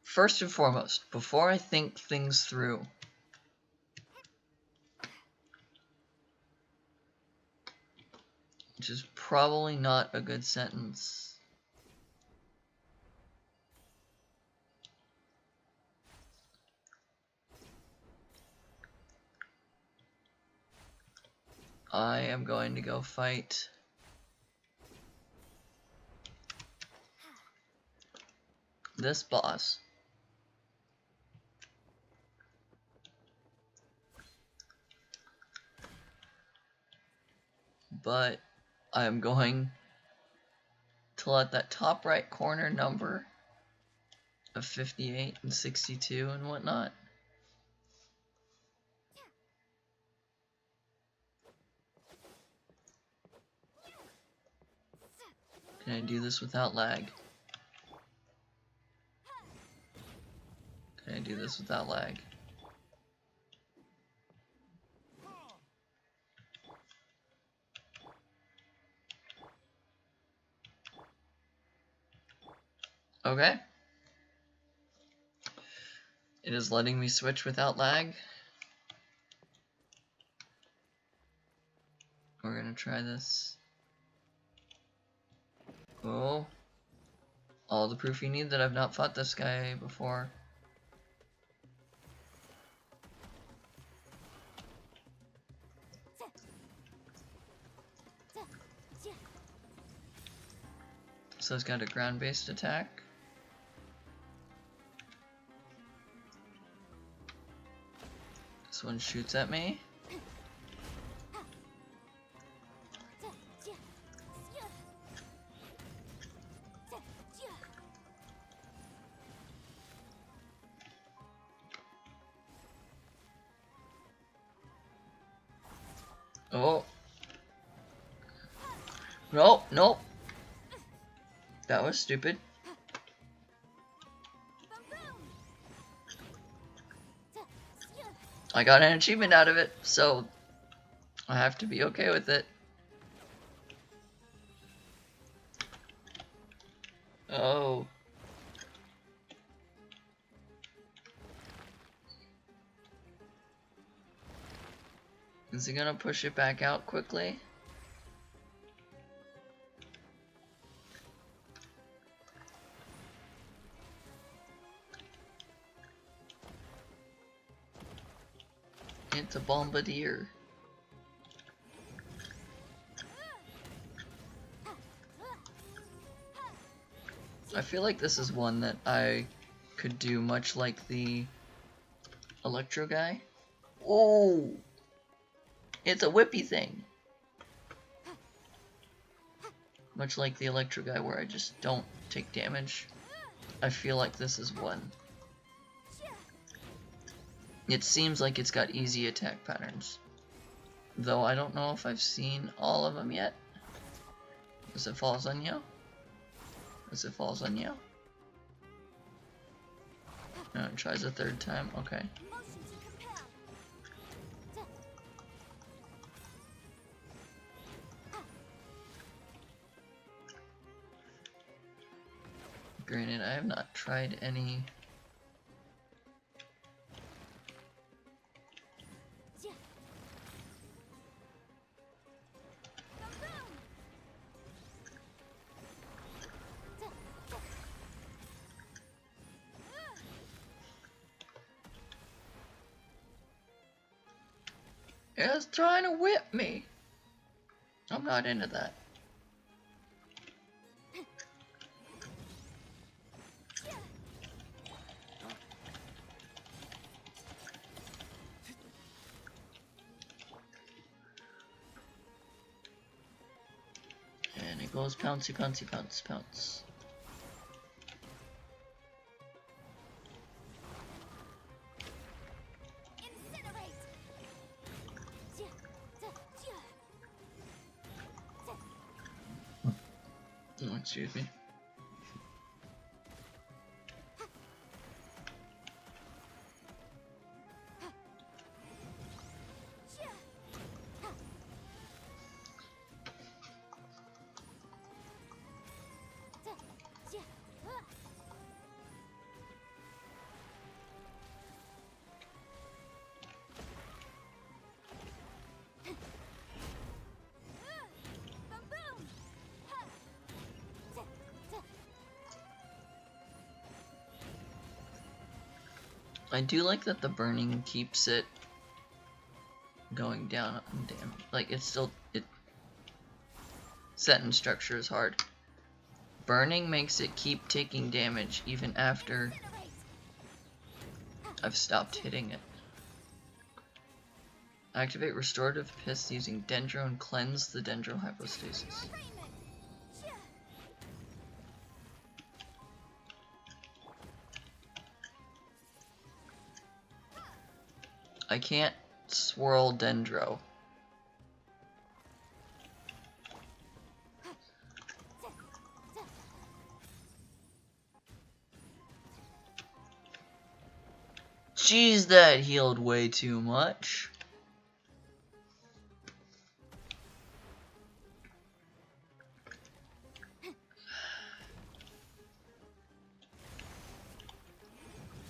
First and foremost, before I think things through, which is probably not a good sentence, I am going to go fight this boss. But I'm going to let that top right corner number of 58 and 62 and whatnot Can I do this without lag? Can I do this without lag? Okay. It is letting me switch without lag. We're gonna try this. Oh. All the proof you need that I've not fought this guy before. So it's got a ground-based attack. This one shoots at me. Oh. Nope, nope. That was stupid. I got an achievement out of it, so I have to be okay with it. Oh. Is he gonna push it back out quickly? It's a bombardier. I feel like this is one that I could do much like the Electro guy. Oh! It's a whippy thing. Much like the Electro guy where I just don't take damage. I feel like this is one. It seems like it's got easy attack patterns. Though I don't know if I've seen all of them yet. As it falls on you. As it falls on you. No, it tries a third time. Okay. Granted, I have not tried any. It's trying to whip me. I'm not into that. And it goes pouncy, pouncy, pounce, pounce. Oh, excuse me. I do like that the burning keeps it going down on damage. Like it's still sentence structure is hard. Burning makes it keep taking damage even after I've stopped hitting it. Activate restorative piss using Dendro and cleanse the Dendro hypostasis. I can't swirl Dendro. Jeez, that healed way too much.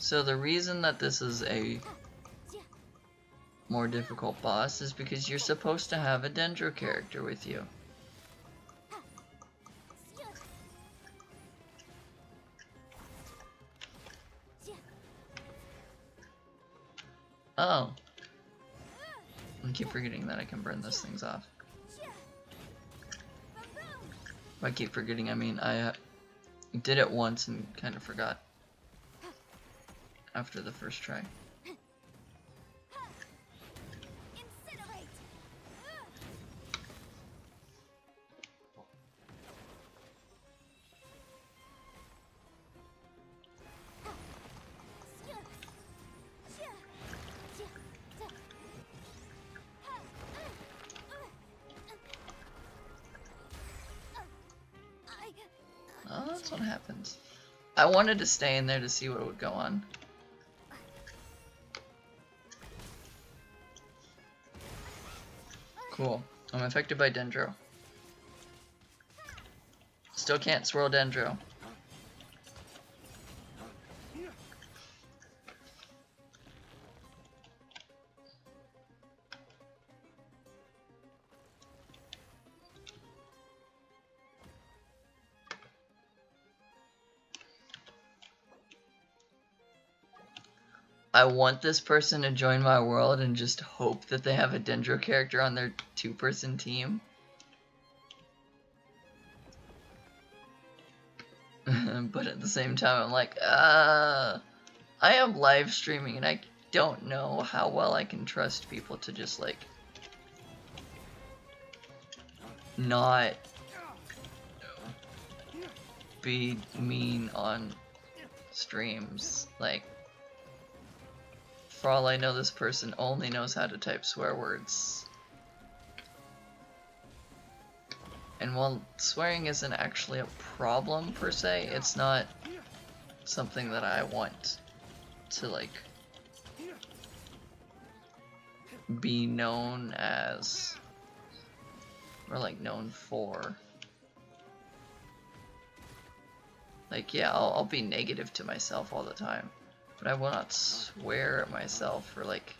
So the reason that this is a more difficult boss is because you're supposed to have a Dendro character with you. Oh. I keep forgetting that I can burn those things off. By keep forgetting, I mean I did it once and kind of forgot after the first try. Oh, that's what happens. I wanted to stay in there to see what would go on. Cool. I'm affected by Dendro. Still can't swirl Dendro. I want this person to join my world and just hope that they have a Dendro character on their two-person team. But at the same time, I'm like, I am live streaming and I don't know how well I can trust people to just, like, not be mean on streams. Like, for all I know, this person only knows how to type swear words. And while swearing isn't actually a problem per se, it's not something that I want to, like, be known as, or, like, known for. Like, yeah, I'll be negative to myself all the time, but I will not swear at myself or, like,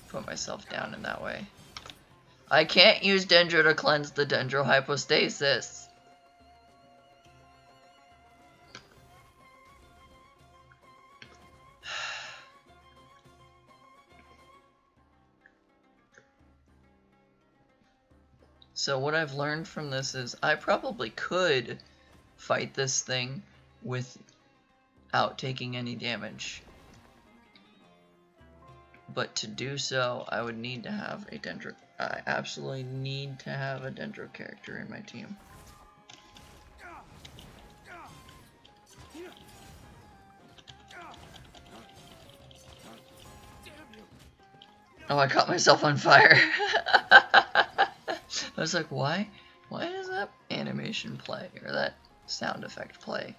put myself down in that way. I can't use Dendro to cleanse the Dendro hypostasis. So what I've learned from this is I probably could fight this thing without taking any damage. But to do so, I would need to have a Dendro. I absolutely need to have a Dendro character in my team. Oh, I caught myself on fire. I was like, why? Why does that animation play, or that sound effect play?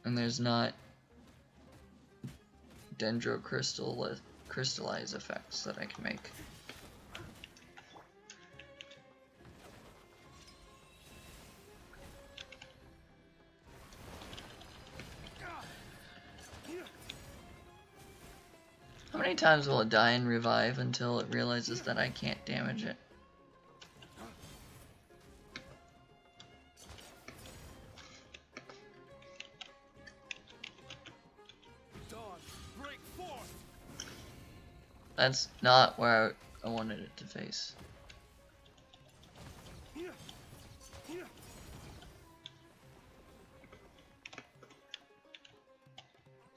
And there's not Dendro crystallize effects that I can make. How many times will it die and revive until it realizes that I can't damage it? That's not where I wanted it to face.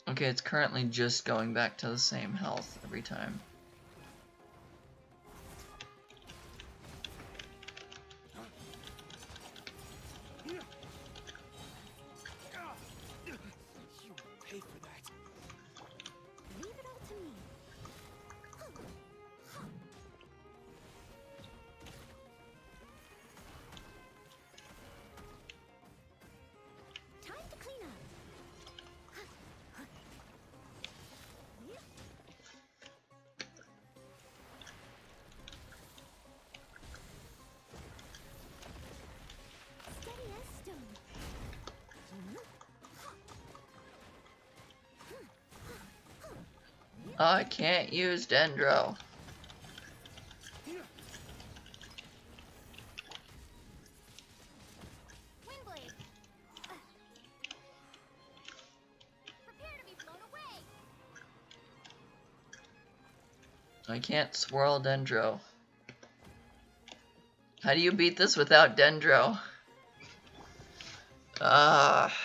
Okay, it's currently just going back to the same health every time. I can't use Dendro. Windblade. Prepare to be blown away. I can't swirl Dendro. How do you beat this without Dendro? Ah.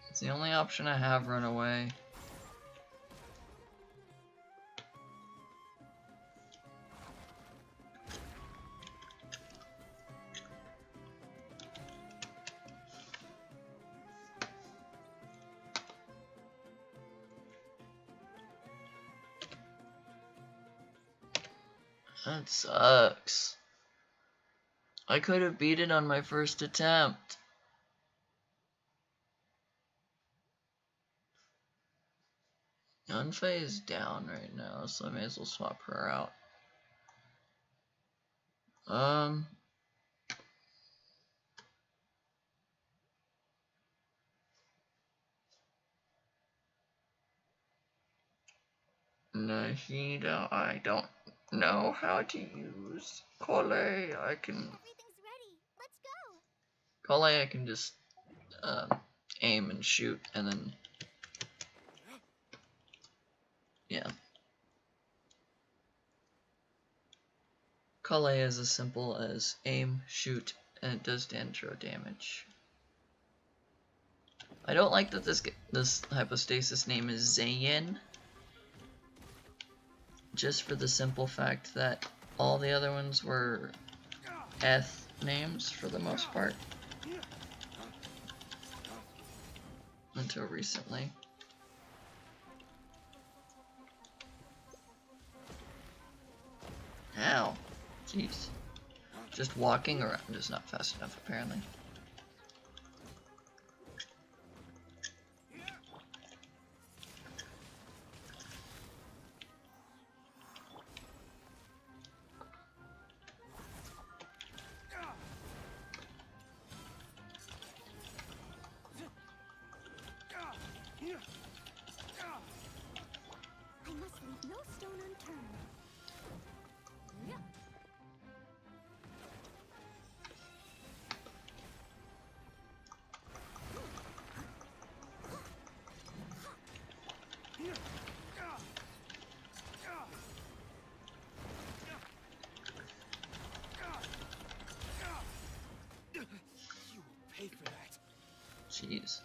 It's the only option I have, run away. That sucks. I could have beat it on my first attempt. Yunfei is down right now, so I may as well swap her out. Nahida, I don't know how to use Kole. I can Everything's ready. Let's go. Kole. I can just aim and shoot, and then yeah. Kole is as simple as aim, shoot, and it does Dendro damage. I don't like that this hypostasis name is Zayn. Just for the simple fact that all the other ones were eth names for the most part. Until recently. Ow. Jeez. Just walking around is not fast enough, apparently. I must leave no stone unturned. You will pay for that. Jeez.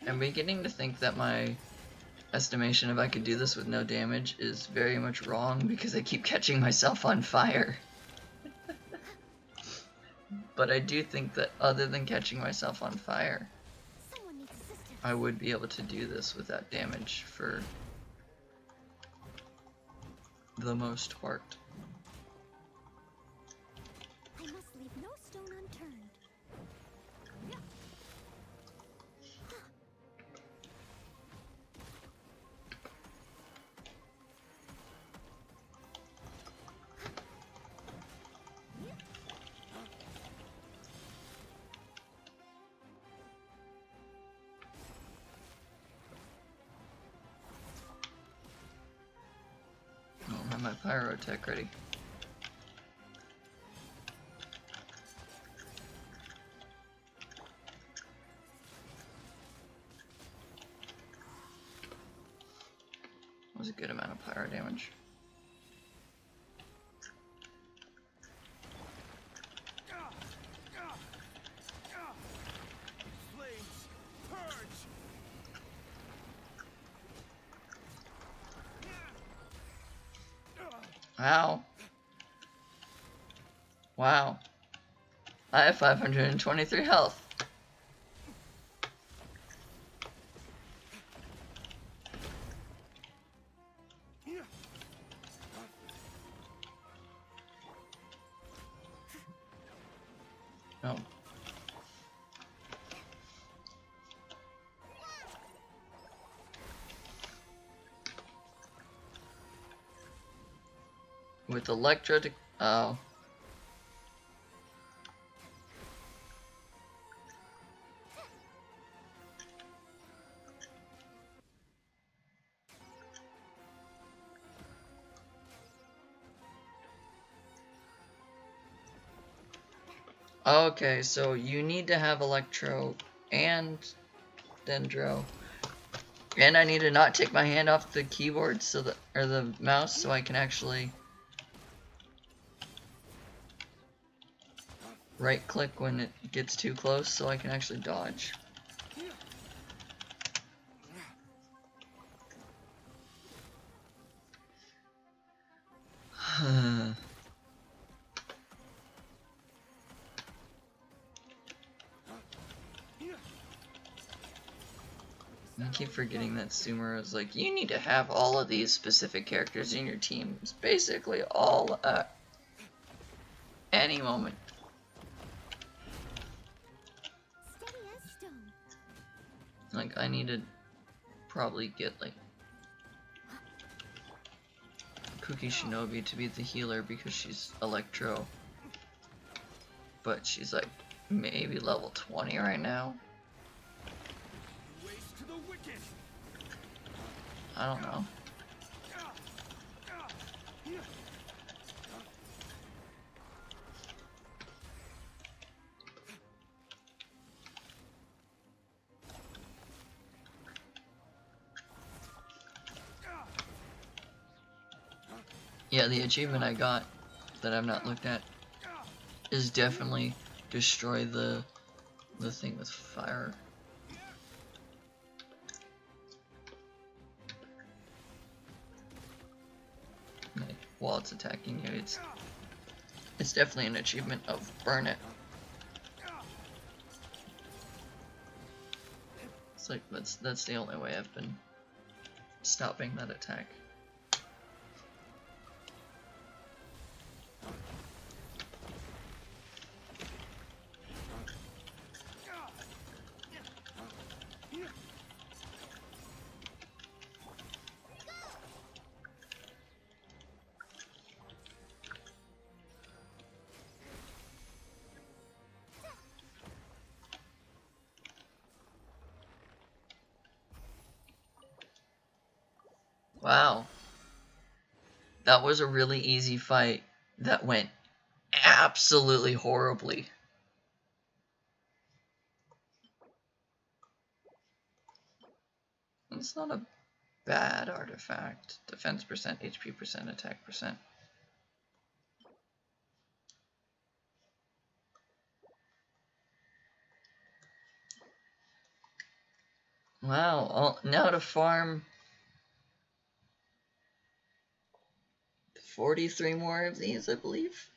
I'm beginning to think that my estimation of I could do this with no damage is very much wrong because I keep catching myself on fire. But I do think that other than catching myself on fire, Someone needs assistance. I would be able to do this without damage for the most part. I must leave no stone unturned. I don't have my pyrotech ready. That was a good amount of pyro damage. Flames, purge. Wow. Wow. I have 523 health. with Electra to... Oh. Okay, so you need to have Electro and Dendro. And I need to not take my hand off the keyboard so that, or the mouse, so I can actually right click when it gets too close so I can actually dodge. I keep forgetting that Sumer is like, you need to have all of these specific characters in your team. It's basically all at any moment. Steady as stone. Like, I need to probably get, like, Cookie Shinobi to be the healer because she's Electro. But she's, like, maybe level 20 right now. I don't know. Yeah, the achievement I got that I've not looked at is definitely destroy the thing with fire. Like, while it's attacking you, it's definitely an achievement of burn it. It's like that's the only way I've been stopping that attack. Wow. That was a really easy fight that went absolutely horribly. It's not a bad artifact. Defense percent, HP percent, attack percent. Wow, now to farm 43 more of these, I believe.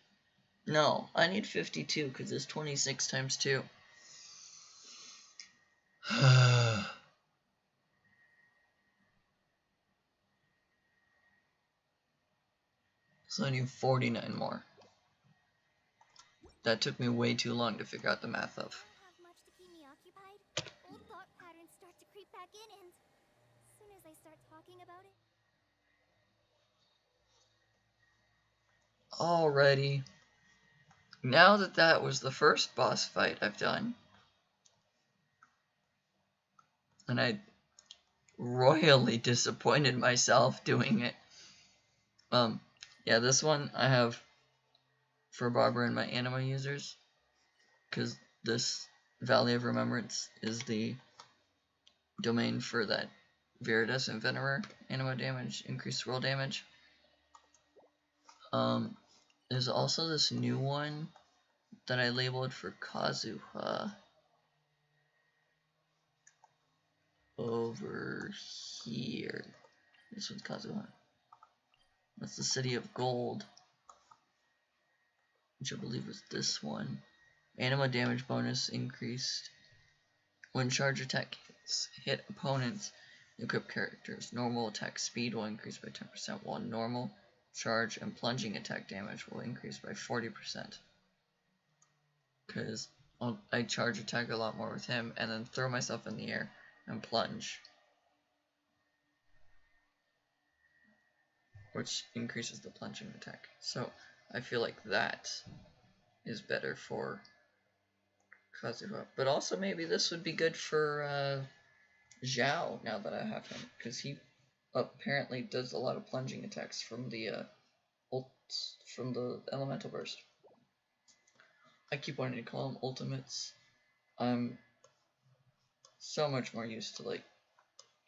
No, I need 52 because it's 26 times 2. So I need 49 more. That took me way too long to figure out the math of. I don't have much to keep me occupied. Old thought patterns start to creep back in, and as soon as I start talking about it. Alrighty. Now that that was the first boss fight I've done, and I royally disappointed myself doing it. Yeah, this one I have for Barbara and my anima users, because this Valley of Remembrance is the domain for that Viridescent Venerer anima damage, increased roll damage. There's also this new one that I labeled for Kazuha over here. This one's Kazuha. That's the City of Gold, which I believe was this one. Anima damage bonus increased when charge attack hit opponents. Equipped characters. Normal attack speed will increase by 10%, while normal, charge, and plunging attack damage will increase by 40%. Because I charge attack a lot more with him, and then throw myself in the air and plunge. which increases the plunging attack. So I feel like that is better for Kazuha. But also maybe this would be good for Zhao now that I have him, because he apparently does a lot of plunging attacks from the from the elemental burst. I keep wanting to call them ultimates. I'm so much more used to like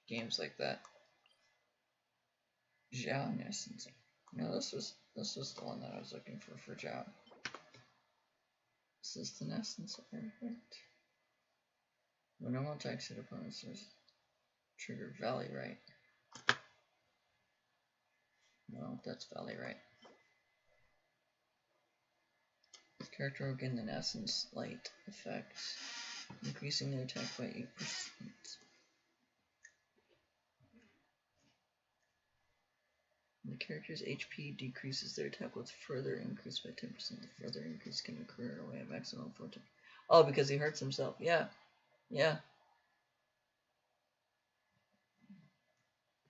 games like that. Zhao in essence. No, this was the one that I was looking for Zhao. This is the essence artifact. When normal attacks hit opponents, there's trigger Valley Right. No, that's Valley Right. This character will gain the Nascent's Light effect, increasing their attack by 8%. The character's HP decreases their attack with further increase by 10%. The further increase can occur away a maximum of 4 times. Oh, because he hurts himself. Yeah. Yeah.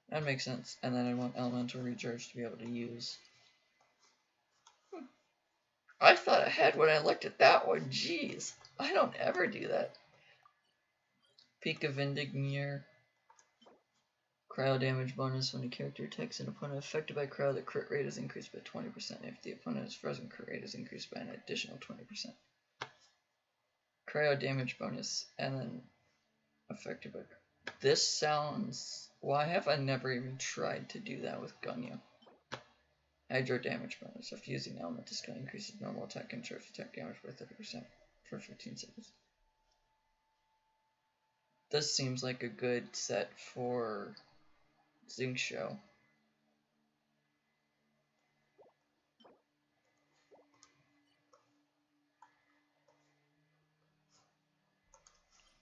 That makes sense. And then I want Elemental Recharge to be able to use. I thought ahead when I looked at that one. Jeez. I don't ever do that. Peak of Indignir. Cryo damage bonus. When a character attacks an opponent affected by cryo, the crit rate is increased by 20%. If the opponent is frozen, crit rate is increased by an additional 20%. Cryo damage bonus. And then affected by... This sounds... Why have I never even tried to do that with Ganyu? Hydro damage bonus. After using elemental skill, increases normal attack and charge attack damage by 30% for 15 seconds. This seems like a good set for Xingqiu.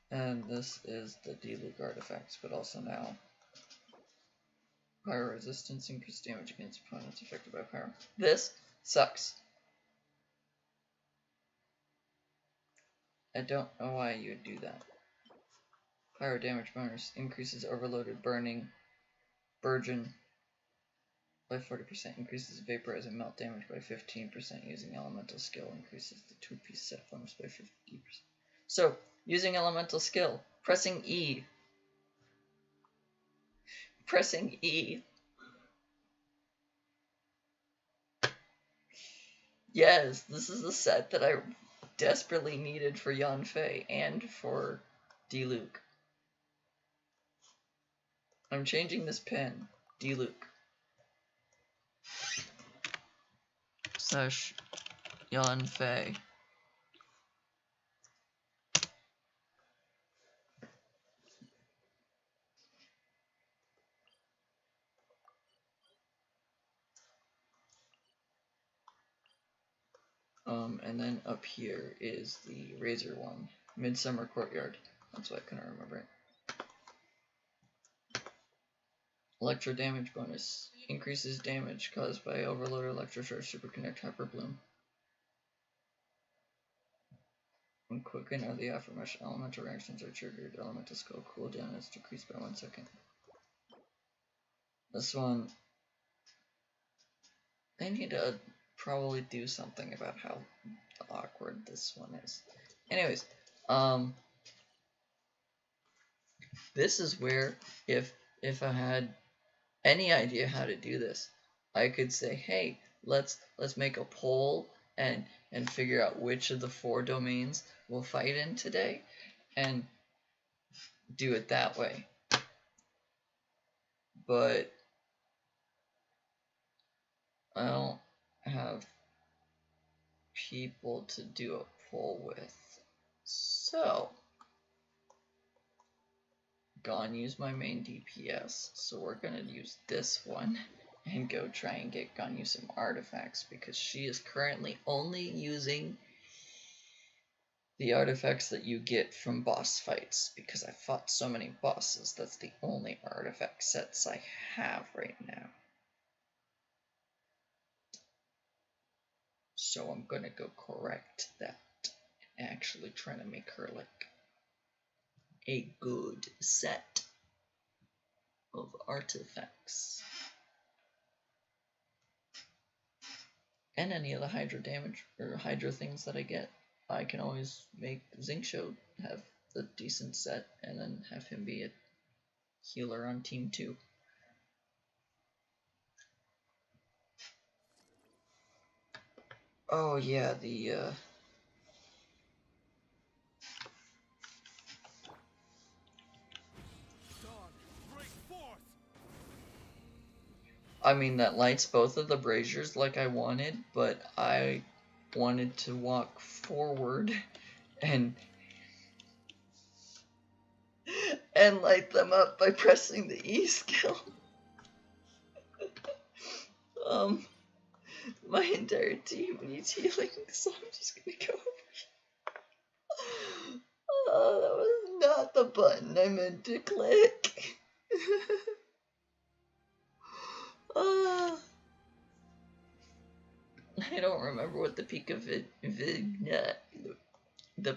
And this is the D-Luke artifacts, but also now Pyro resistance, increased damage against opponents affected by Pyro. This sucks. I don't know why you would do that. Pyro damage bonus increases overloaded burning, burgeon by 40%, increases vaporize and melt damage by 15% using elemental skill, increases the 2-piece set bonus by 50%. So, using elemental skill, pressing E. Pressing E. Yes, this is the set that I desperately needed for Yanfei and for D-Luke. I'm changing this pin. D-Luke. Slash Yanfei. And then up here is the Razor one. Midsummer Courtyard. That's why I couldn't remember it. Electro damage bonus. Increases damage caused by Overload, Electrocharge, Superconnect, Hyperbloom. When quicken or the aforementioned elemental reactions are triggered, elemental skill cooldown is decreased by 1 second. This one, they need to probably do something about how awkward this one is. Anyways, this is where if I had any idea how to do this, I could say, hey, let's make a poll and figure out which of the 4 domains we'll fight in today and do it that way. But I don't have people to do a poll with. So gone use my main DPS, so we're gonna use this one and go try and get Ganyu some artifacts, because she is currently only using the artifacts that you get from boss fights, because I fought so many bosses. That's the only artifact sets I have right now. So I'm gonna go correct that and actually try to make her like a good set of artifacts. and any of the Hydra damage or Hydra things that I get, I can always make Zinksho have a decent set and then have him be a healer on team 2. Oh yeah, the I mean, that lights both of the braziers like I wanted, but I wanted to walk forward and light them up by pressing the E skill. My entire team needs healing, so I'm just gonna go over. Oh, that was not the button I meant to click. I don't remember what the peak of the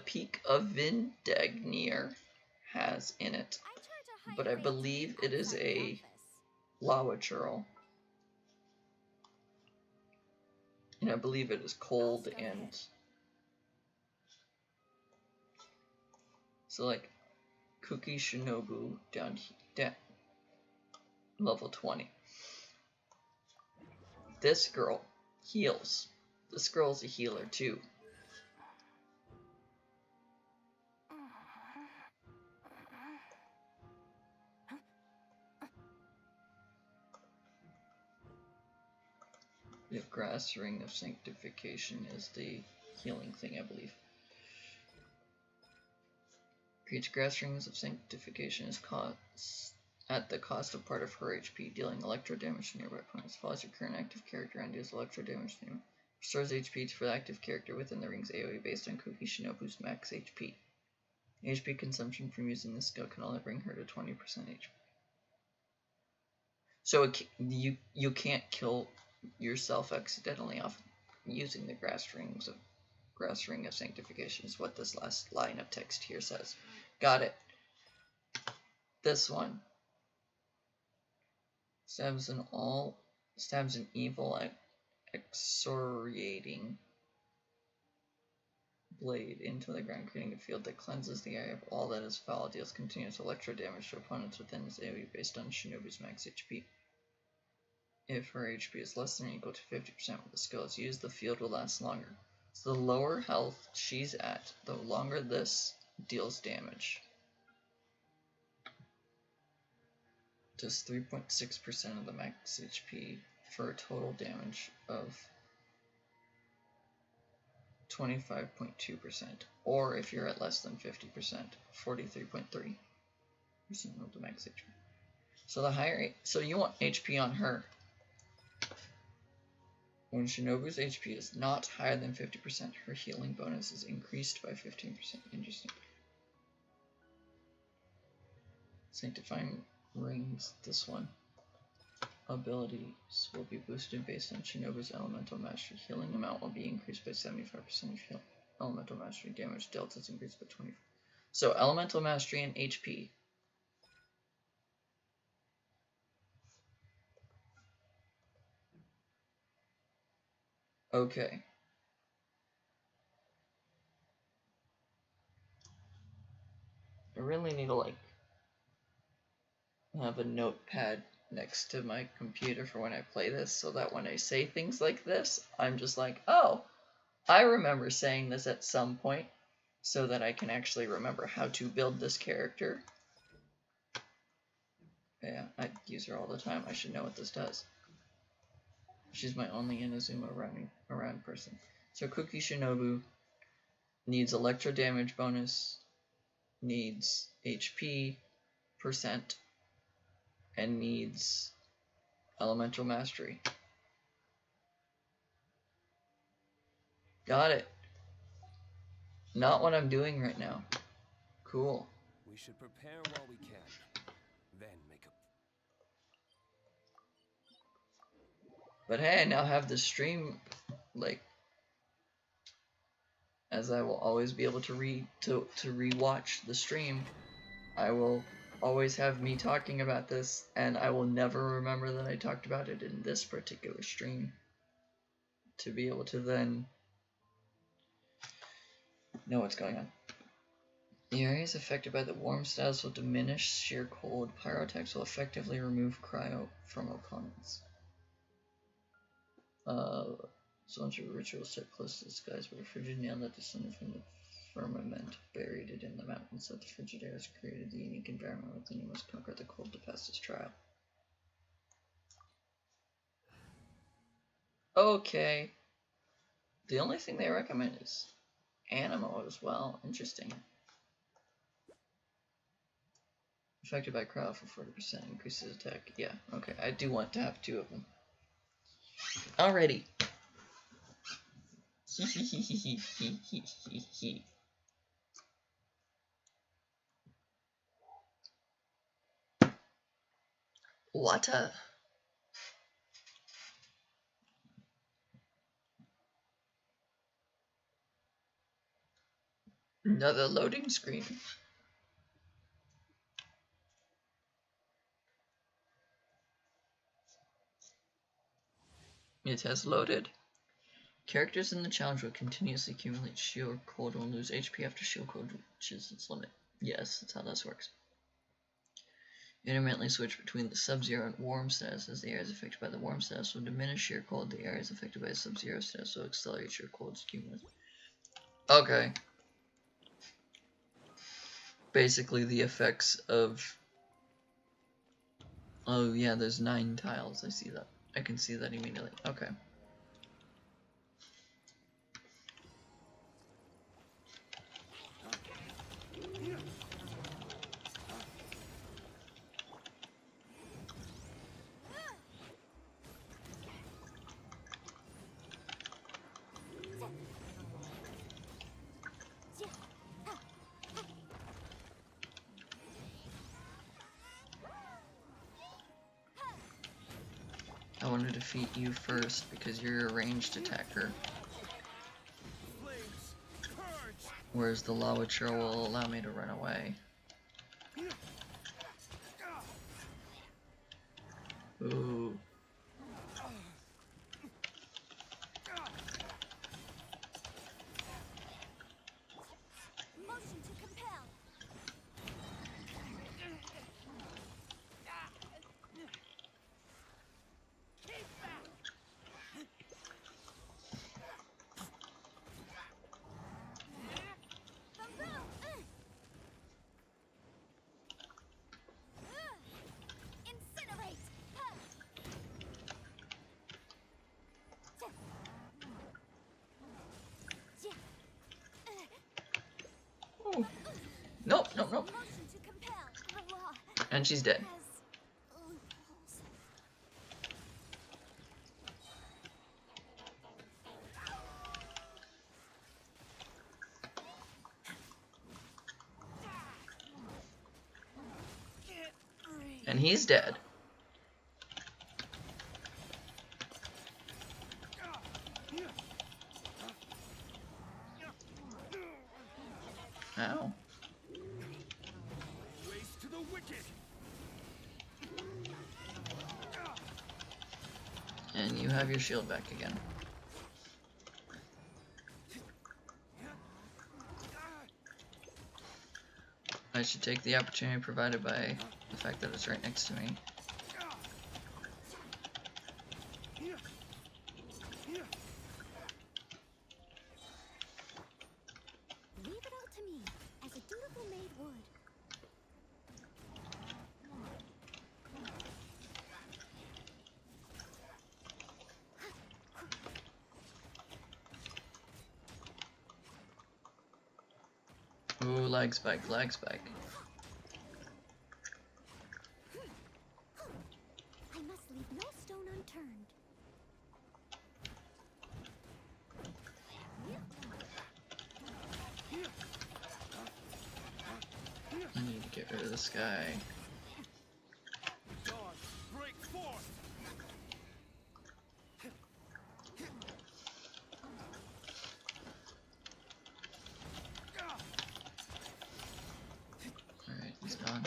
peak of Vindagnyr has in it, but I believe it is a lava churl, and I believe it is cold and so like Cookie Shinobu down level 20. This girl heals. This girl's a healer too. The Grass Ring of Sanctification is the healing thing, I believe. Creates Grass Rings of Sanctification is at the cost of part of her HP, dealing electro damage to nearby opponents. Follows your current active character and deals electro damage to them. Restores HP for the active character within the ring's AoE based on Cookie Shinobu's max HP. HP consumption from using this skill can only bring her to 20% HP. So you can't kill yourself accidentally off using the Grass Ring of Sanctification is what this last line of text here says. Got it. This one. Stabs an evil excoriating blade into the ground, creating a field that cleanses the area of all that is foul. Deals continuous electro damage to opponents within his AoE based on Shinobu's max HP. If her HP is less than or equal to 50% when the skill is used, the field will last longer. So the lower health she's at, the longer this deals damage. Does 3.6% of the max HP for a total damage of 25.2%. Or if you're at less than 50%, 43.3% of the max HP. So the higher, so you want HP on her. When Shinobu's HP is not higher than 50%, her healing bonus is increased by 15%. Interesting. Sanctifying Rings, this one. Abilities will be boosted based on Shinobu's elemental mastery. Healing amount will be increased by 75% if elemental mastery damage dealt is increased by 20%. So elemental mastery and HP. Okay. I really need to have a notepad next to my computer for when I play this, so that when I say things like this, I'm just like, oh, I remember saying this at some point, so that I can actually remember how to build this character. Yeah, I use her all the time. I should know what this does. She's my only Inazuma around person. So Cookie Shinobu needs electro damage bonus, needs HP percent, and needs elemental mastery. Got it. Not what I'm doing right now. Cool. We should prepare while we can, then make a... But hey, I now have the stream, as I will always be able to rewatch the stream. I will always have me talking about this, and I will never remember that I talked about it in this particular stream. to be able to then know what's going on. The areas affected by the warm status will diminish sheer cold. Pyrotechs will effectively remove cryo from opponents. So once your ritual set close to the skies, but a frigid nail that descended from the firmament buried it in the mountains that the frigid air has created the unique environment within you must conquer the cold to pass this trial. Okay. The only thing they recommend is Animo as well. Interesting. Affected by crowd for 40%, increases attack. Yeah, okay. I do want to have 2 of them. Alrighty. Water. Another loading screen. It has loaded. Characters in the challenge will continuously accumulate shield cold and will lose HP after shield cold reaches its limit. Yes, that's how this works. Intermittently switch between the sub-zero and warm status. As the areas affected by the warm status will diminish sheer cold, the areas affected by the sub-zero status will accelerate sheer cold's accumulation. Okay. Basically the effects of... Oh yeah, there's 9 tiles. I see that. I can see that immediately. Okay. I want to defeat you first because you're a ranged attacker. Whereas the lava chur will allow me to run away. Ooh. Motion to compel. Incinerate. Ooh. Nope, nope, nope. Motion to compel. The law And she's dead. has loopholes. And he's dead. Ow. Race to the wicked. And you have your shield back again. I should take the opportunity provided by the fact that it's right next to me. Leave it all to me, as a dutiful maid would. Ooh, lag spike, lag spike. I must leave no stone unturned. I need to get rid of this guy. Dawn, break forth. Alright, he's gone.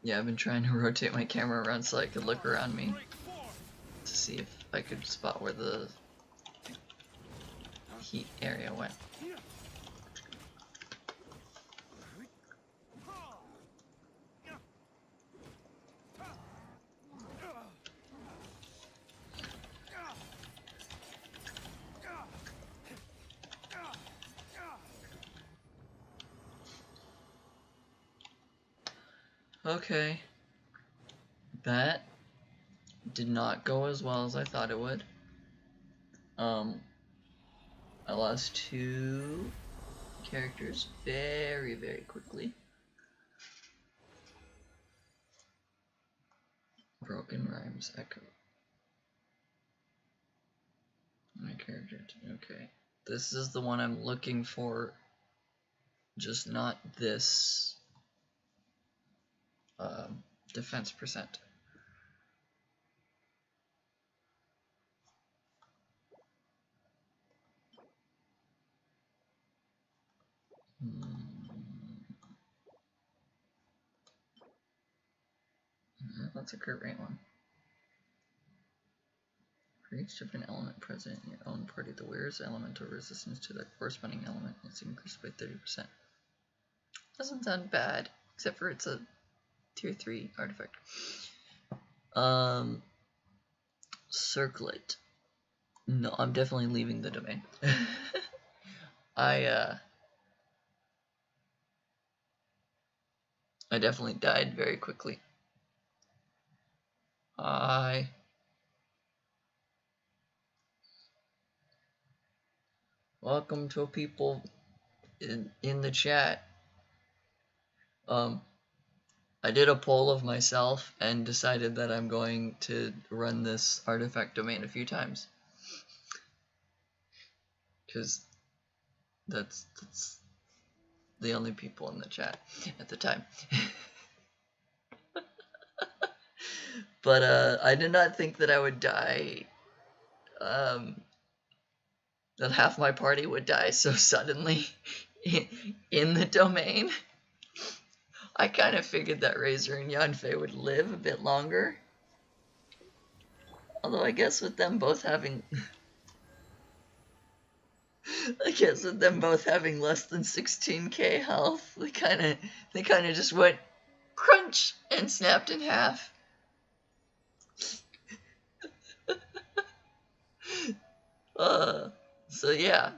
Yeah, I've been trying to rotate my camera around so I could look around me to see if I could spot where the heat area went. Okay. That did not go as well as I thought it would. I lost 2 characters very, very quickly. Broken Rhymes Echo. My character. Okay. This is the one I'm looking for, just not this defense percent. That's a great one. For each different element present in your own party, the wearer's elemental resistance to the corresponding element is increased by 30%. Doesn't sound bad, except for it's a tier 3 artifact. Circlet. No, I'm definitely leaving the domain. I definitely died very quickly. Hi. Welcome to people in the chat. I did a poll of myself and decided that I'm going to run this artifact domain a few times. Because that's the only people in the chat at the time. But I did not think that I would die, that half my party would die so suddenly in the domain. I kind of figured that Razor and Yanfei would live a bit longer. Although I guess with them both having less than 16k health, they kind of just went crunch and snapped in half. So yeah,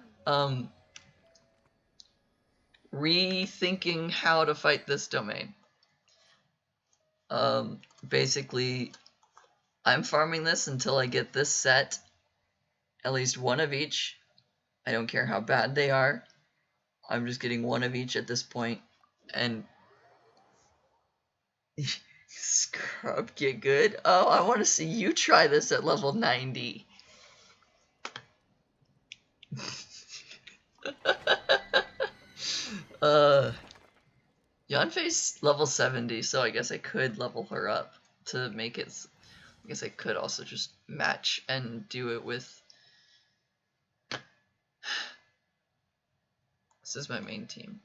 rethinking how to fight this domain. Basically, I'm farming this until I get this set, at least one of each. I don't care how bad they are. I'm just getting one of each at this point, and Scrub get good. Oh, I want to see you try this at level 90. Yanfei's level 70, so I guess I could level her up to make it. I guess I could also just match and do it with. This is my main team.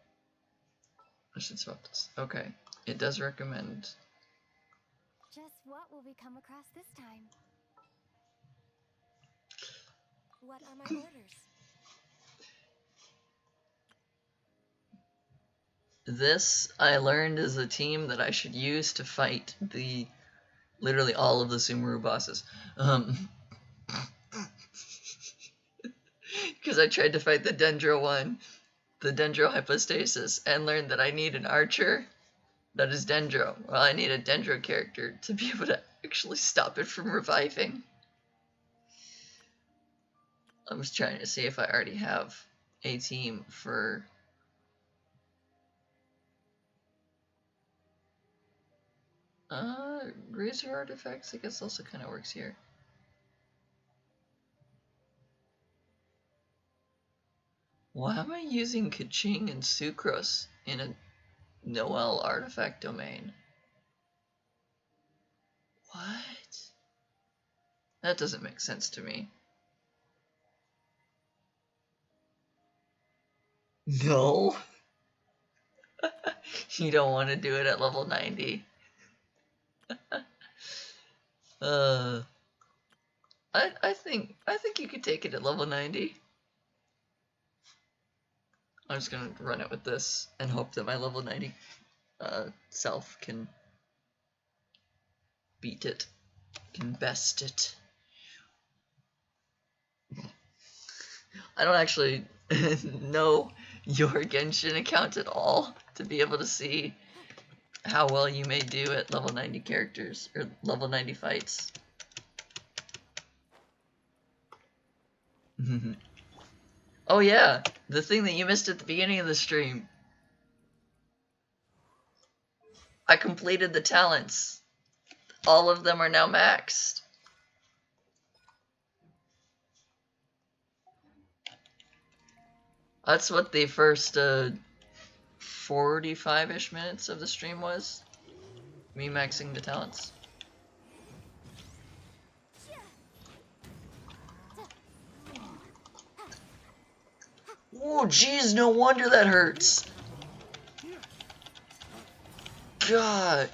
I should swap this. Okay, it does recommend. Just what will we come across this time? What are my orders? This I learned is a team that I should use to fight literally all of the Sumeru bosses. Because I tried to fight the Dendro one, the Dendro Hypostasis, and learned that I need an archer that is Dendro. Well, I need a Dendro character to be able to actually stop it from reviving. I was trying to see if I already have a team for. Razor artifacts, I guess, also kind of works here. Why am I using Kaching and Sucrose in a Noel artifact domain? What? That doesn't make sense to me. No. You don't want to do it at level 90. uh, I think you could take it at level 90. I'm just gonna run it with this and hope that my level 90 self can beat it, can best it. I don't actually know your Genshin account at all to be able to see how well you may do at level 90 characters, or level 90 fights. Oh yeah, the thing that you missed at the beginning of the stream. I completed the talents. All of them are now maxed. That's what the first 45-ish minutes of the stream was. Me maxing the talents. Oh jeez, no wonder that hurts. God.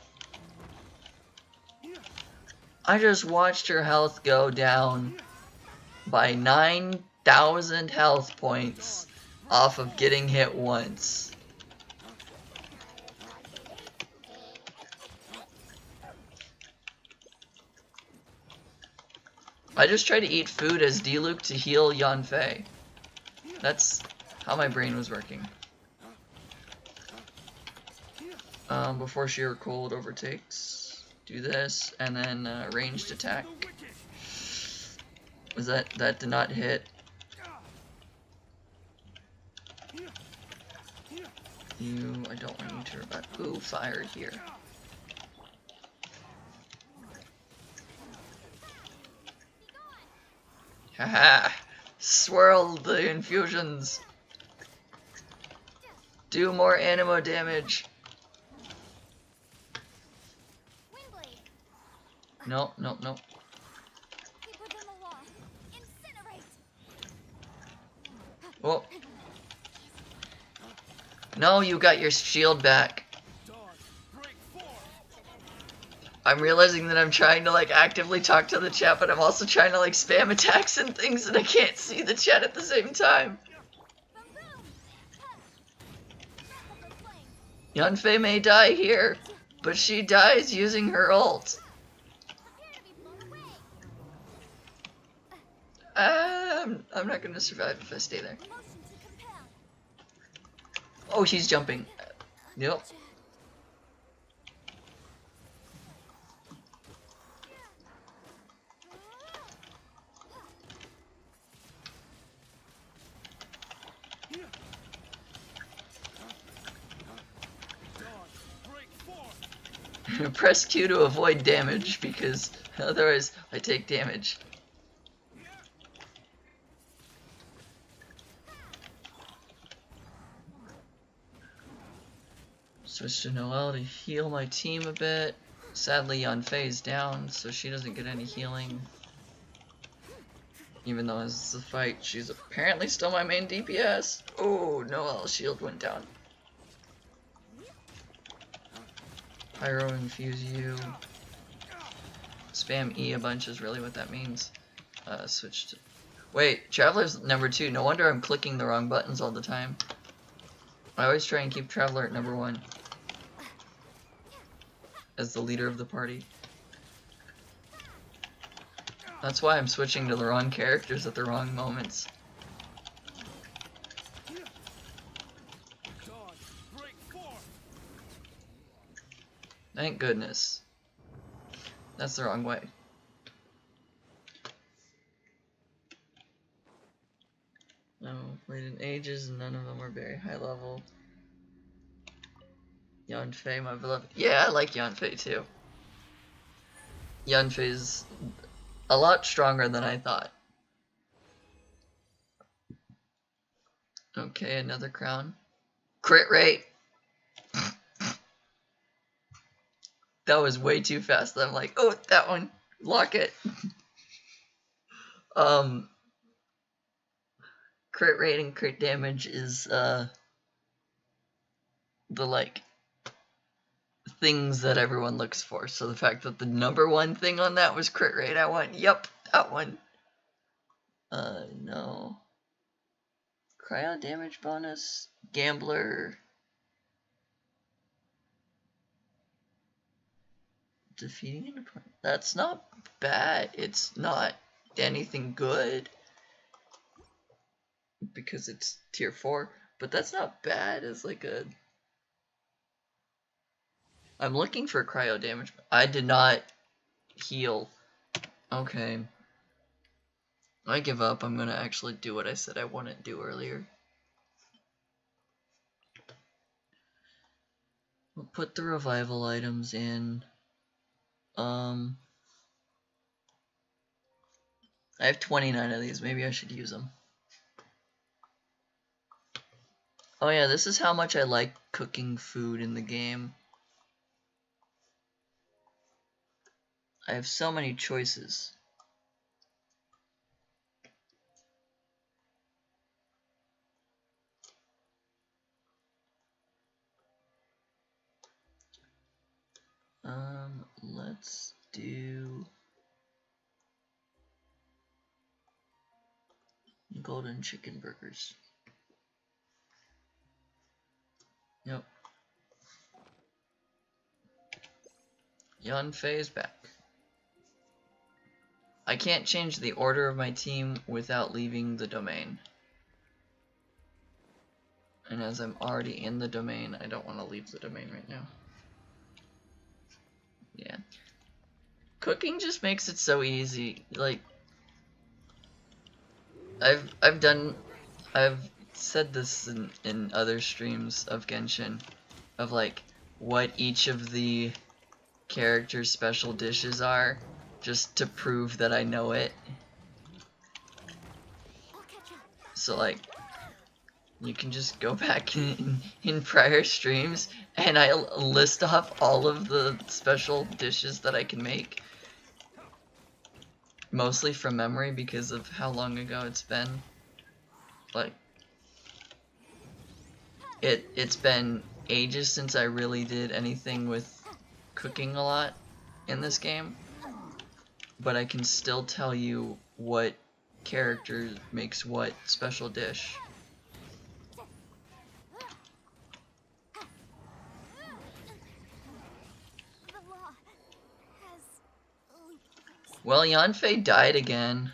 I just watched her health go down by 9,000 health points off of getting hit once. I just tried to eat food as Diluc to heal Yanfei. That's how my brain was working. Before sheer cold overtakes, do this, and then ranged attack. Was that did not hit? You, I don't want you to revive. Ooh, fire here. Haha! Swirl the infusions. Do more animo damage. No, no, no. Oh. No, you got your shield back. I'm realizing that I'm trying to like actively talk to the chat, but I'm also trying to like spam attacks and things, and I can't see the chat at the same time. Yanfei may die here, but she dies using her ult. I'm not gonna survive if I stay there. Oh, he's jumping. Yep. Press Q to avoid damage, because otherwise I take damage. Switch to Noelle to heal my team a bit. Sadly, Yanfei's down, so she doesn't get any healing. Even though as the fight, she's apparently still my main DPS. Oh, Noelle's shield went down. Pyro infuse you. Spam E a bunch is really what that means. Switch to... Wait, Traveler's number 2. No wonder I'm clicking the wrong buttons all the time. I always try and keep Traveler at number 1. As the leader of the party. That's why I'm switching to the wrong characters at the wrong moments. Thank goodness. That's the wrong way. No, played in ages and none of them are very high level. Yanfei, my beloved. Yeah, I like Yanfei too. Yanfei's a lot stronger than I thought. Okay, another crown. Crit rate! That was way too fast. I'm like, oh, that one. Lock it. Crit rate and crit damage is, the, like, things that everyone looks for. So the fact that the #1 thing on that was crit rate, I went, yep, that one. No. Cryo damage bonus, gambler, defeating an opponent. That's not bad. It's not anything good because it's tier 4, but that's not bad as like a... I'm looking for cryo damage. I did not heal. Okay. I give up. I'm gonna actually do what I said I wouldn't do earlier. We'll put the revival items in. I have 29 of these. Maybe I should use them. Oh yeah, this is how much I like cooking food in the game. I have so many choices. Let's do golden chicken burgers. Yep. Yanfei is back. I can't change the order of my team without leaving the domain. And as I'm already in the domain, I don't want to leave the domain right now. Yeah. Cooking just makes it so easy. Like, I've said this in other streams of Genshin, of like what each of the characters' special dishes are, just to prove that I know it. So like, you can just go back in prior streams and I'll list off all of the special dishes that I can make. Mostly from memory because of how long ago it's been. Like, it's been ages since I really did anything with cooking a lot in this game. But I can still tell you what character makes what special dish. Well, Yanfei died again.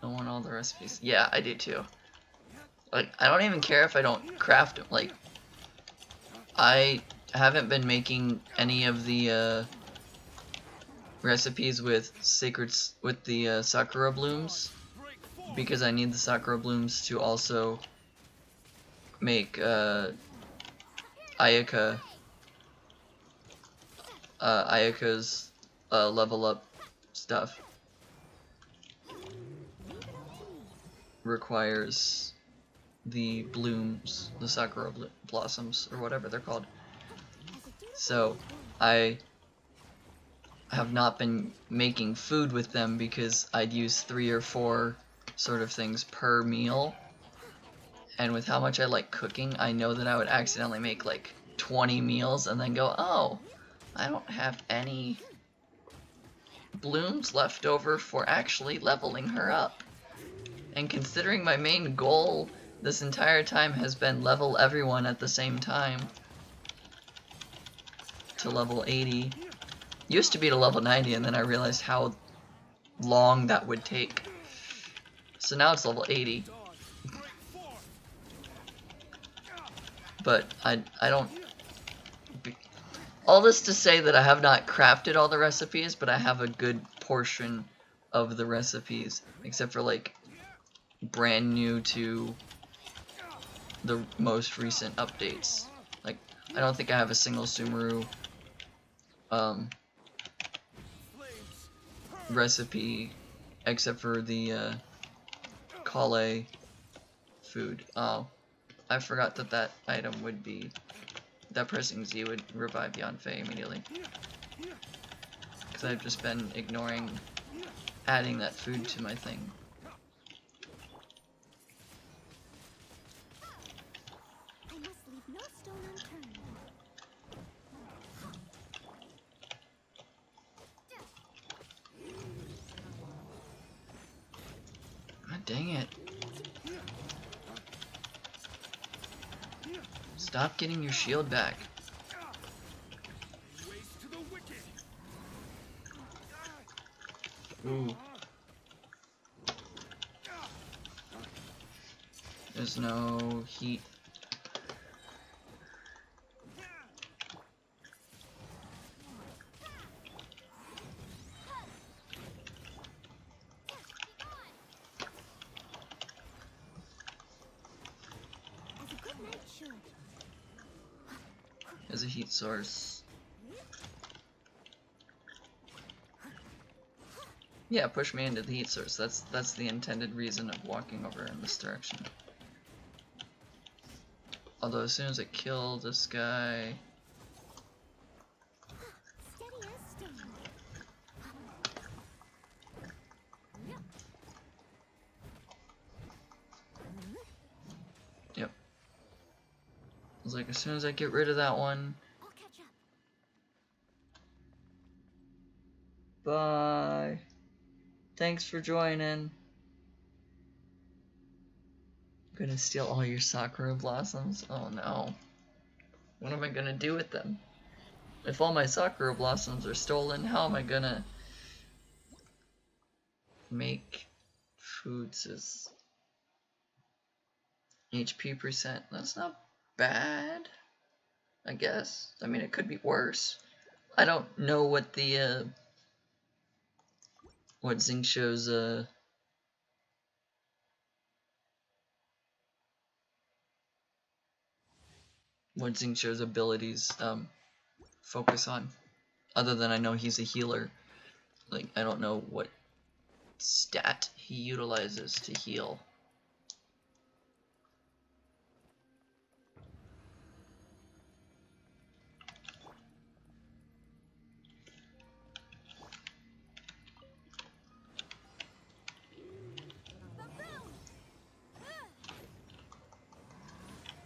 I want all the recipes. Yeah, I do too. Like, I don't even care if I don't craft them. Like, I haven't been making any of the recipes with the Sakura blooms because I need the Sakura blooms to also make Ayaka's level up stuff requires the blooms, the Sakura blossoms, or whatever they're called. So I have not been making food with them because I'd use 3 or 4 sort of things per meal. And with how much I like cooking, I know that I would accidentally make like 20 meals and then go, oh, I don't have any blooms left over for actually leveling her up. And considering my main goal this entire time has been level everyone at the same time to level 80. Used to be to level 90 and then I realized how long that would take. So now it's level 80. But I don't... All this to say that I have not crafted all the recipes, but I have a good portion of the recipes, except for like brand new to the most recent updates. Like, I don't think I have a single Sumeru recipe except for the Kale food. Oh, I forgot that that item would be that pressing Z would revive Yanfei immediately. Because I've just been ignoring adding that food to my thing. I must leave no stone unturned. God dang it. Stop getting your shield back. Ooh. There's no heat. As a good knight should. There's a heat source. Yeah, push me into the heat source. That's the intended reason of walking over in this direction. Although as soon as I kill this guy, Steady as stone. yep. I was like, as soon as I get rid of that one, I'll catch up. bye. Thanks for joining. I'm gonna steal all your Sakura blossoms. Oh no. What am I gonna do with them? If all my Sakura blossoms are stolen, how am I gonna make foods as HP percent? That's not bad, I guess. I mean, it could be worse. I don't know what the what Xingqiu's abilities focus on, other than I know he's a healer. Like, I don't know what stat he utilizes to heal.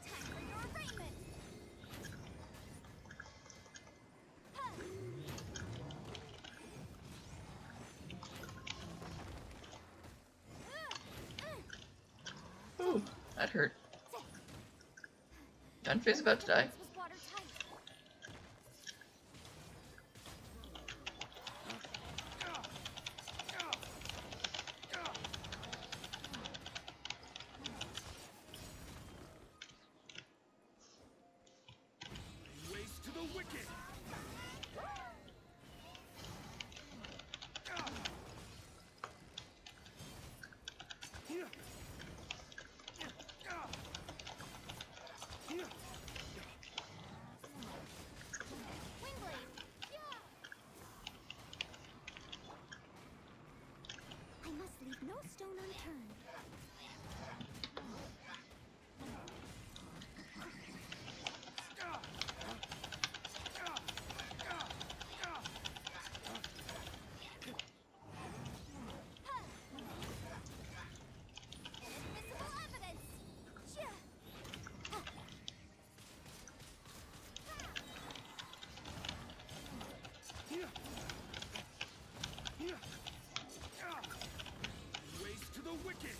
Time for your arraignment. Ooh, that hurt. Yanfei's about to die. This was watertight. Waste to the wicked. I must leave no stone unturned. Invisible evidence. Waste to the wicked.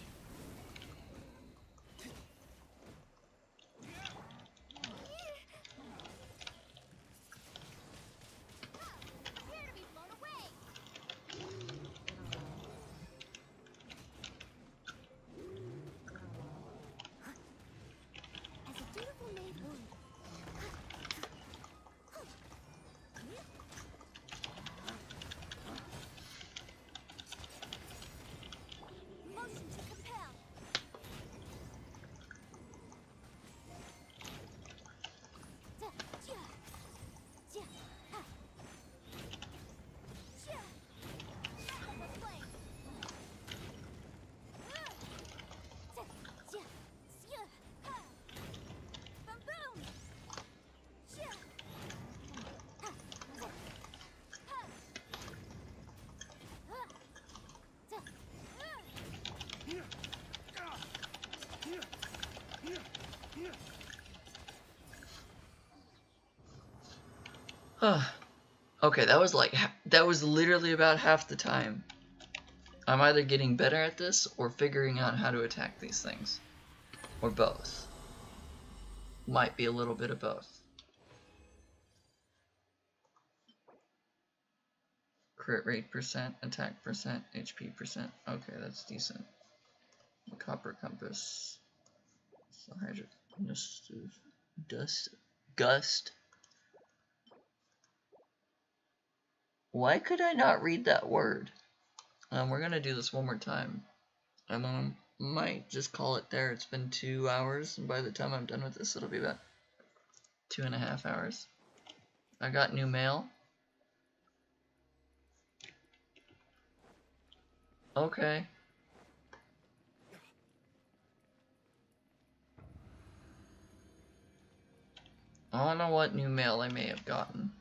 Okay, that was like that was literally about half the time. I'm either getting better at this or figuring out how to attack these things. Or both. Might be a little bit of both. Crit rate percent, attack percent, HP percent. Okay, that's decent. Copper compass. Dust. Gust. Why could I not read that word? We're gonna do this one more time. And then I might just call it there. It's been 2 hours, and by the time I'm done with this, it'll be about 2.5 hours. I got new mail. Okay. I don't know what new mail I may have gotten.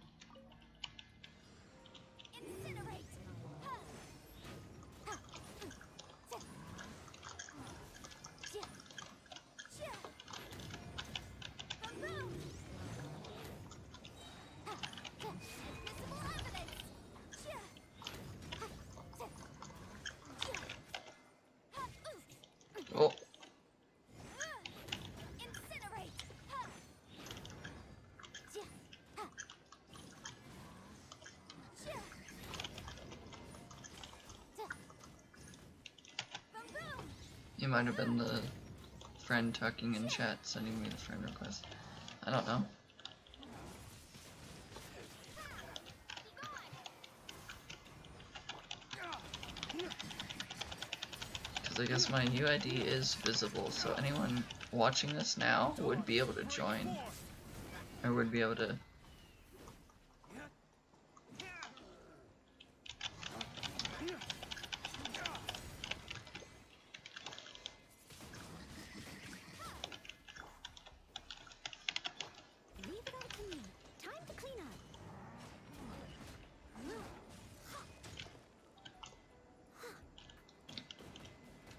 Oh. It might have been the friend talking in chat sending me the friend request. I don't know. Because I guess my UID is visible, so anyone watching this now would be able to join. Or would be able to...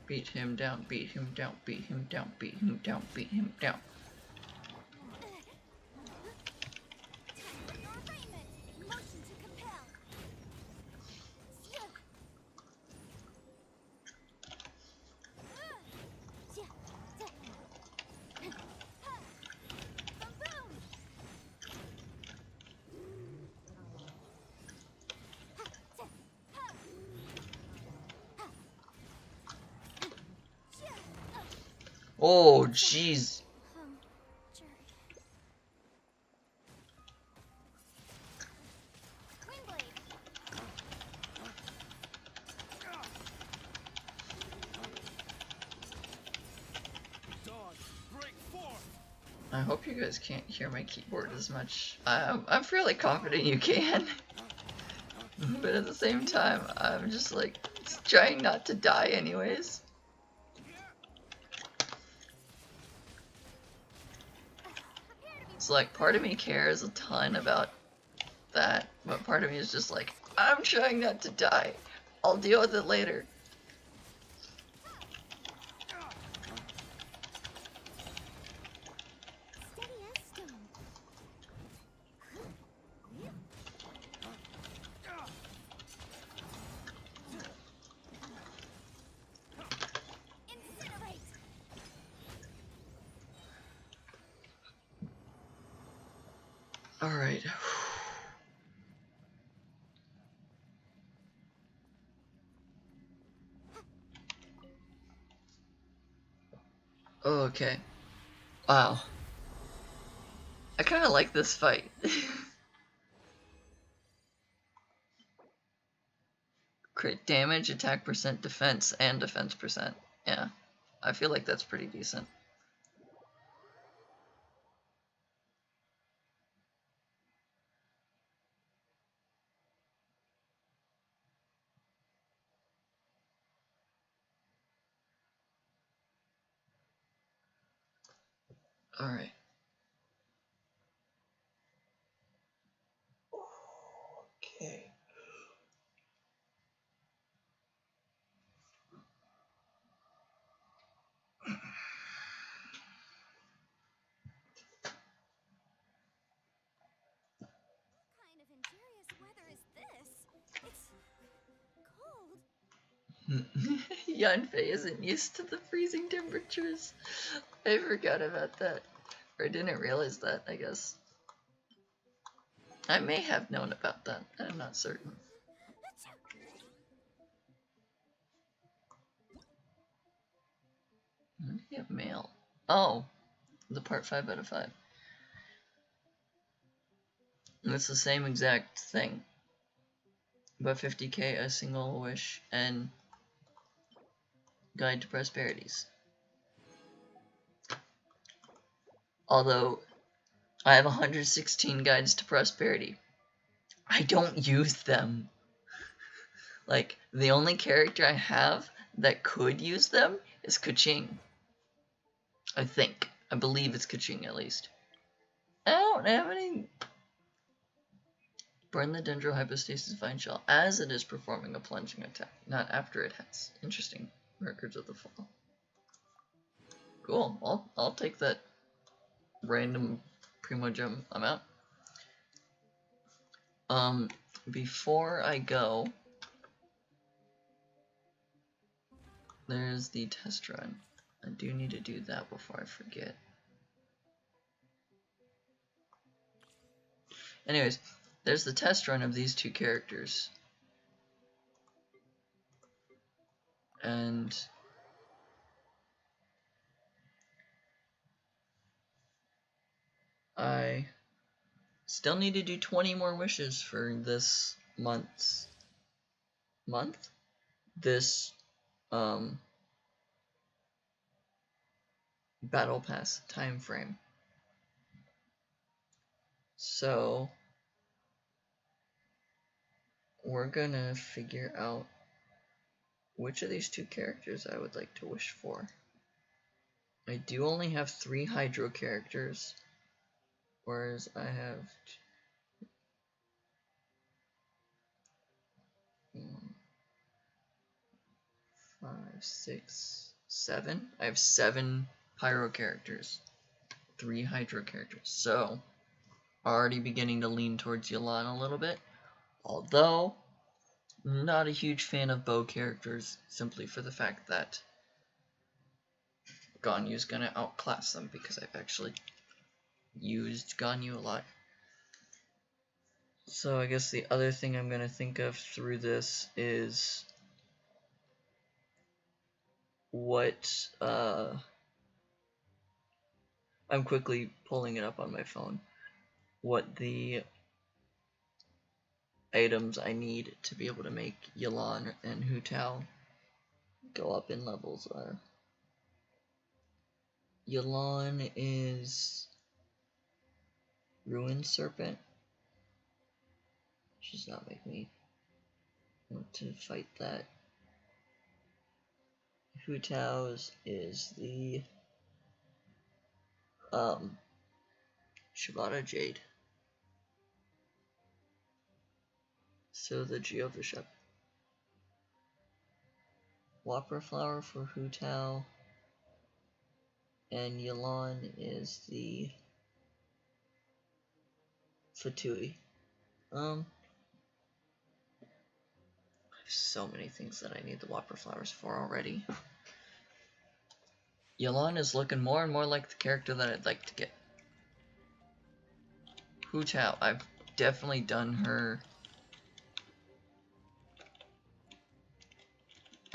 Beat him down, beat him down, beat him down, beat him down, beat him down. Oh, jeez. I hope you guys can't hear my keyboard as much. I'm fairly confident you can. But at the same time, I'm just like trying not to die anyways. It's like part of me cares a ton about that, but part of me is just like, I'm trying not to die. I'll deal with it later. Alright. Okay. Wow. I kind of like this fight. Crit damage, attack percent, defense, and defense percent. Yeah. I feel like that's pretty decent. Alright. Okay. Yanfei isn't used to the freezing temperatures. I forgot about that. Or I didn't realize that, I guess. I may have known about that. I'm not certain. When did you have mail? Oh, the part 5 out of 5. And it's the same exact thing. But 50k, a single wish, and Guide to Prosperities. Although, I have 116 Guides to Prosperity. I don't use them. Like, the only character I have that could use them is Kuching. I think. I believe it's Kuching, at least. I don't have any... Burn the Dendro Hypostasis Vine Shell as it is performing a plunging attack, not after it has. Interesting. Records of the Fall. Cool. I'll take that random Primogem amount. Before I go, there's the test run. I do need to do that before I forget. Anyways, there's the test run of these two characters. And I still need to do 20 more wishes for this this battle pass time frame. So we're gonna figure out which of these two characters I would like to wish for. I do only have 3 Hydro characters, whereas I have 5, 6, 7. I have 7 Pyro characters, 3 Hydro characters. So, already beginning to lean towards Yelan a little bit. Although, not a huge fan of bow characters, simply for the fact that Ganyu's gonna outclass them, because I've actually used Ganyu a lot. So I guess the other thing I'm gonna think of through this is what I'm quickly pulling it up on my phone, what the items I need to be able to make Yelan and Hu Tao go up in levels are. Yelan is Ruined Serpent, which does not make me want to fight that. Hu Tao's is the Shibata Jade. So the Geovishep. Whopper Flower for Hu Tao. And Yelan is the Fatui. I have so many things that I need the Whopper Flowers for already. Yelan is looking more and more like the character that I'd like to get. Hu Tao, I've definitely done her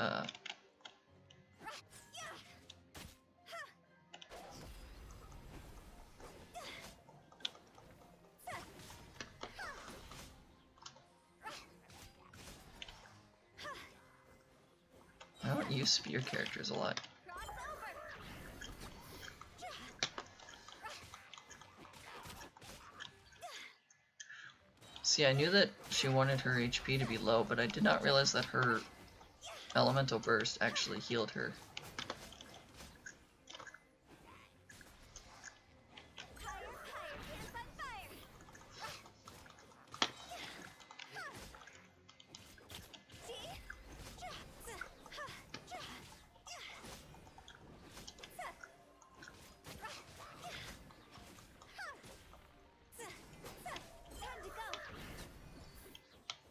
I don't use spear characters a lot. See, I knew that she wanted her HP to be low, but I did not realize that her Elemental Burst actually healed her.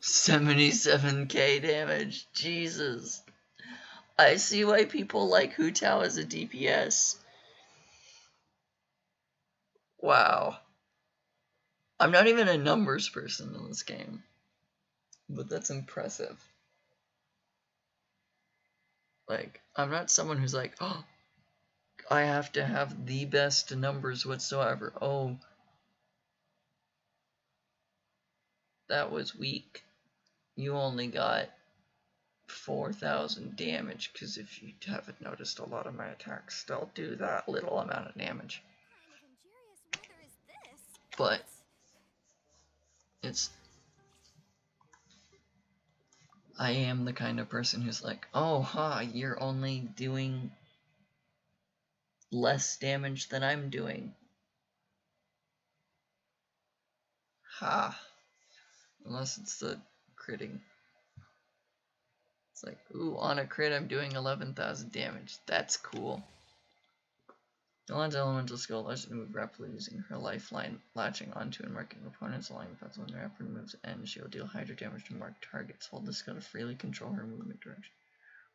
$77k damage, Jesus. I see why people like Hu Tao as a DPS. Wow. I'm not even a numbers person in this game, but that's impressive. Like, I'm not someone who's like, oh, I have to have the best numbers whatsoever. Oh, that was weak. You only got 4,000 damage, because if you haven't noticed, a lot of my attacks still do that little amount of damage. But it's... I am the kind of person who's like, oh, you're only doing less damage than I'm doing. Ha. Unless it's the critting. It's like, ooh, on a crit I'm doing 11,000 damage. That's cool. Dawn's elemental skill allows her to move rapidly using her lifeline, latching onto and marking opponents along the path when their rapid moves end. She will deal hydro damage to marked targets. Hold the skill to freely control her movement direction.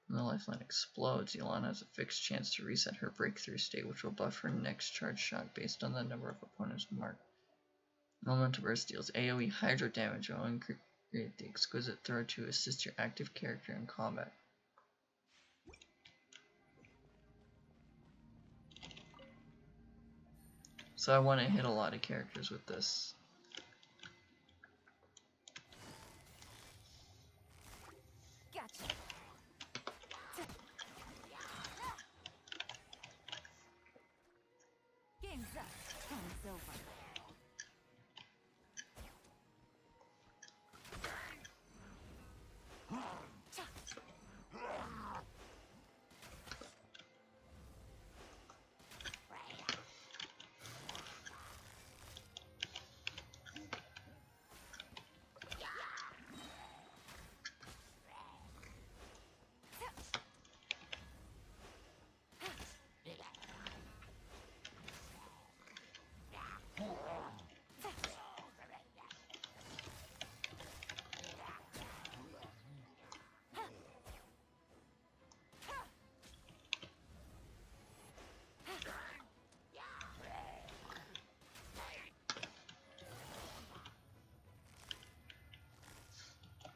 When the lifeline explodes, Yolanda has a fixed chance to reset her breakthrough state, which will buff her next charge shot based on the number of opponents marked. Elemental Burst deals AoE hydro damage while increase the exquisite throw to assist your active character in combat. So I want to hit a lot of characters with this. Gotcha. Game's up. Time's over.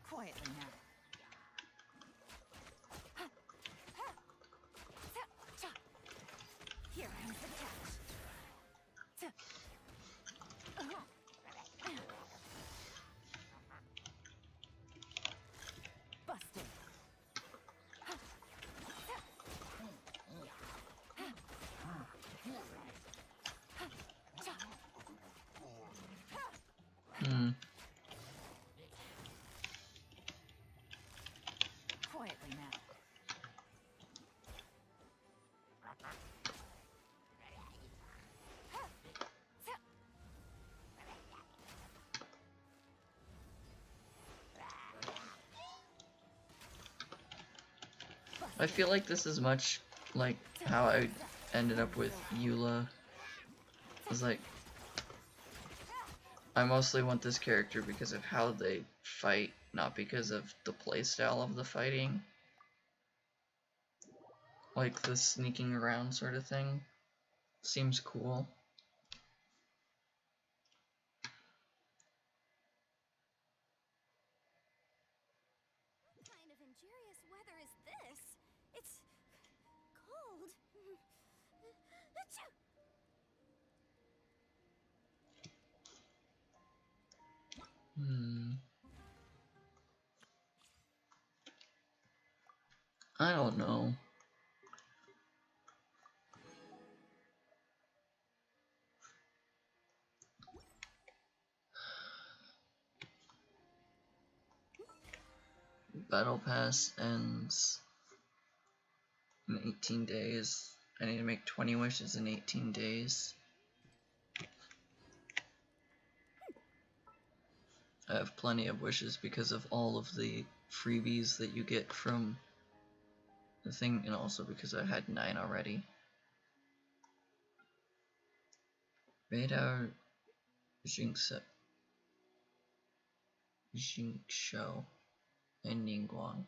Quietly now. Here comes the catch. Busted. Quietly now. I feel like this is much like how I ended up with Eula. It's like, I mostly want this character because of how they fight, not because of the playstyle of the fighting. Like the sneaking around sort of thing seems cool. What kind of injurious weather is this? It's cold. Achoo! I don't know. Battle Pass ends in 18 days. I need to make 20 wishes in 18 days. I have plenty of wishes because of all of the freebies that you get from the thing, and also because I had 9 already. Radar Jinxo and Ningguang.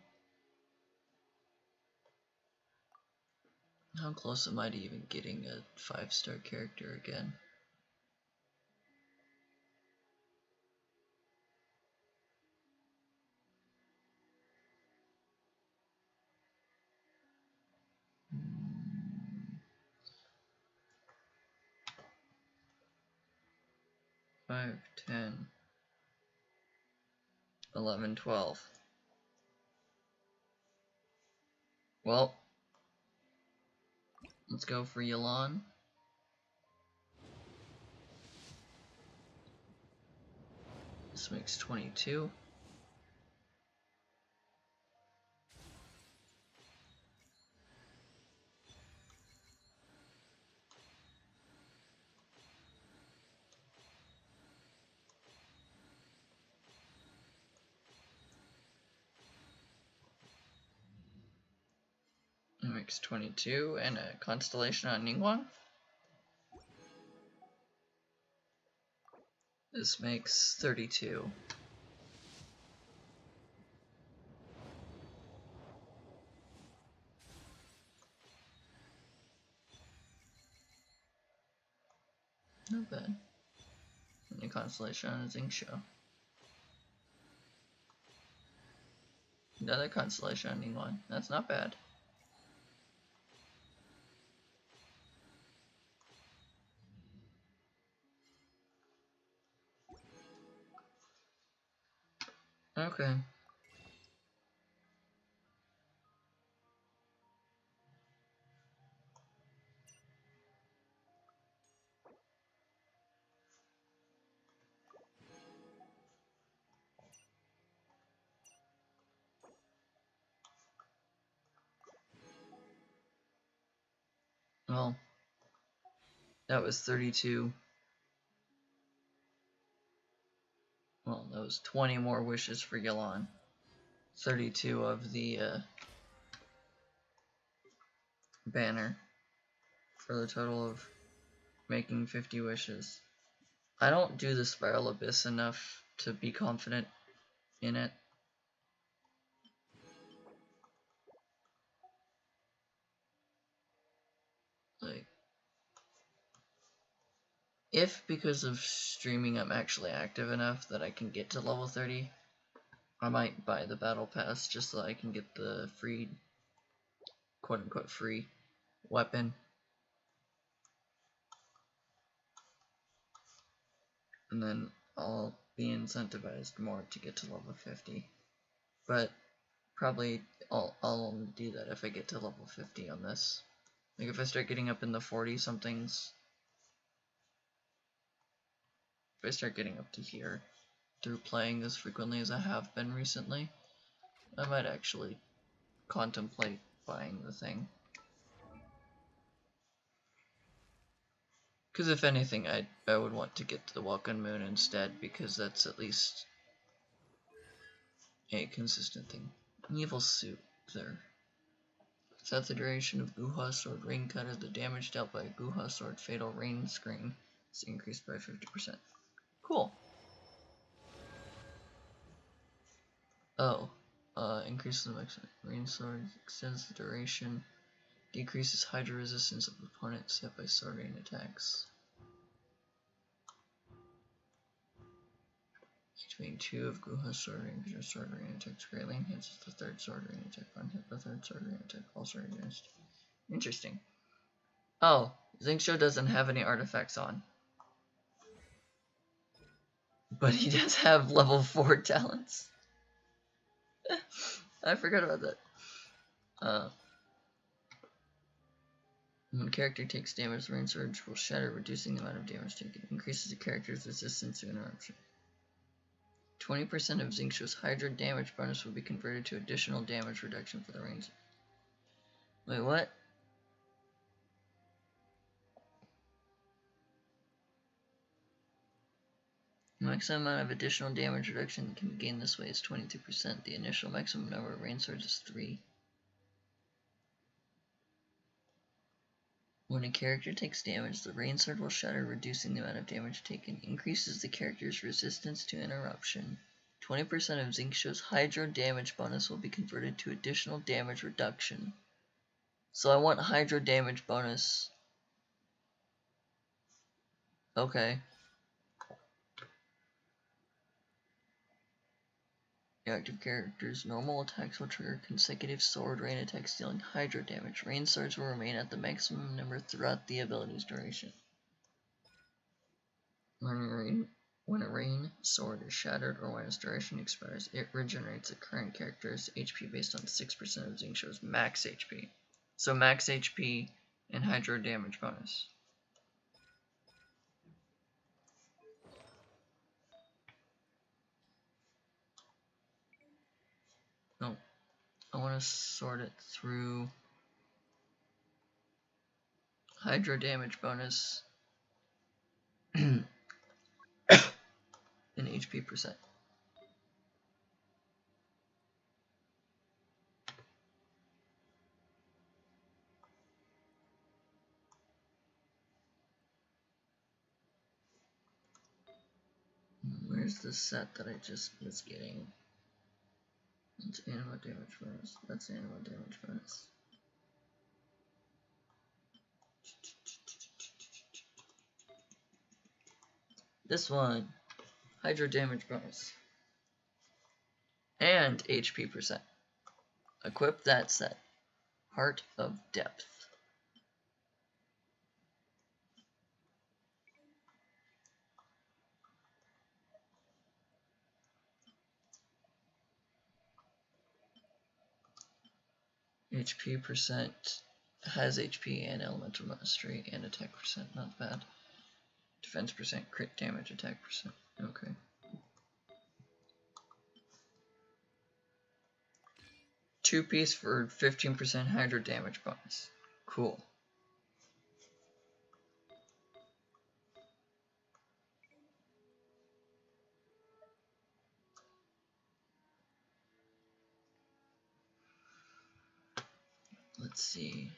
How close am I to even getting a 5-star character again? Five, 10, 11, 12. Well, let's go for Yelan. This makes 22. That makes 22, and a constellation on Ningguang. This makes 32. Not bad. And a constellation on Xingqiu. Another constellation on Ningguang. That's not bad. Okay. Well, that was 32. Well, that was 20 more wishes for Yelan. 32 of the banner for the total of making 50 wishes. I don't do the Spiral Abyss enough to be confident in it. Like, if because of streaming I'm actually active enough that I can get to level 30, I might buy the battle pass just so I can get the free, quote-unquote free, weapon. And then I'll be incentivized more to get to level 50. But probably I'll only do that if I get to level 50 on this. Like if I start getting up in the 40 somethings, if I start getting up to here through playing as frequently as I have been recently, I might actually contemplate buying the thing. Because if anything, I would want to get to the Welcome Moon instead, because that's at least a consistent thing. Evil Suit there. Set the duration of Guha Sword Rain Cutter. The damage dealt by Guha Sword Fatal Rain Screen is increased by 50%. Cool. Oh. Increases the maximum Rain Sword, extends the duration, decreases Hydra resistance of opponents hit by Sword Rain attacks. Between 2 of Guha's Sword Rain, because your Sword Rain attacks greatly enhances the 3rd Sword Rain attack. On hit, the 3rd Sword Rain attack also reduced. Interesting. Oh, Xingqiu doesn't have any artifacts on. But he does have level 4 talents. I forgot about that. When a character takes damage, the Rain Surge will shatter, reducing the amount of damage taken. Increases the character's resistance to interruption. 20% of Xingqiu's Hydra damage bonus will be converted to additional damage reduction for the Rain Surge. Wait, what? The maximum amount of additional damage reduction can be gained this way is 22%. The initial maximum number of Rain Swords is 3. When a character takes damage, the Rain Sword will shatter, reducing the amount of damage taken. Increases the character's resistance to interruption. 20% of Xingqiu's Hydra damage bonus will be converted to additional damage reduction. So I want Hydro damage bonus. Okay. The active character's normal attacks will trigger consecutive sword rain attacks dealing Hydro damage. Rain swords will remain at the maximum number throughout the ability's duration. When a rain sword is shattered or when its duration expires, it regenerates the current character's HP based on 6% of Xingqiu's max HP. So max HP and Hydro damage bonus. No, I want to sort it through Hydro damage bonus and HP percent. Where's the set that I just was getting? It's animal damage bonus. That's animal damage bonus. This one, Hydro damage bonus. And HP percent. Equip that set. Heart of Depth. HP percent has HP and elemental mastery and attack percent, not bad. Defense percent, crit damage, attack percent. Okay. Two-piece for 15% Hydro damage bonus. Cool. Let's see.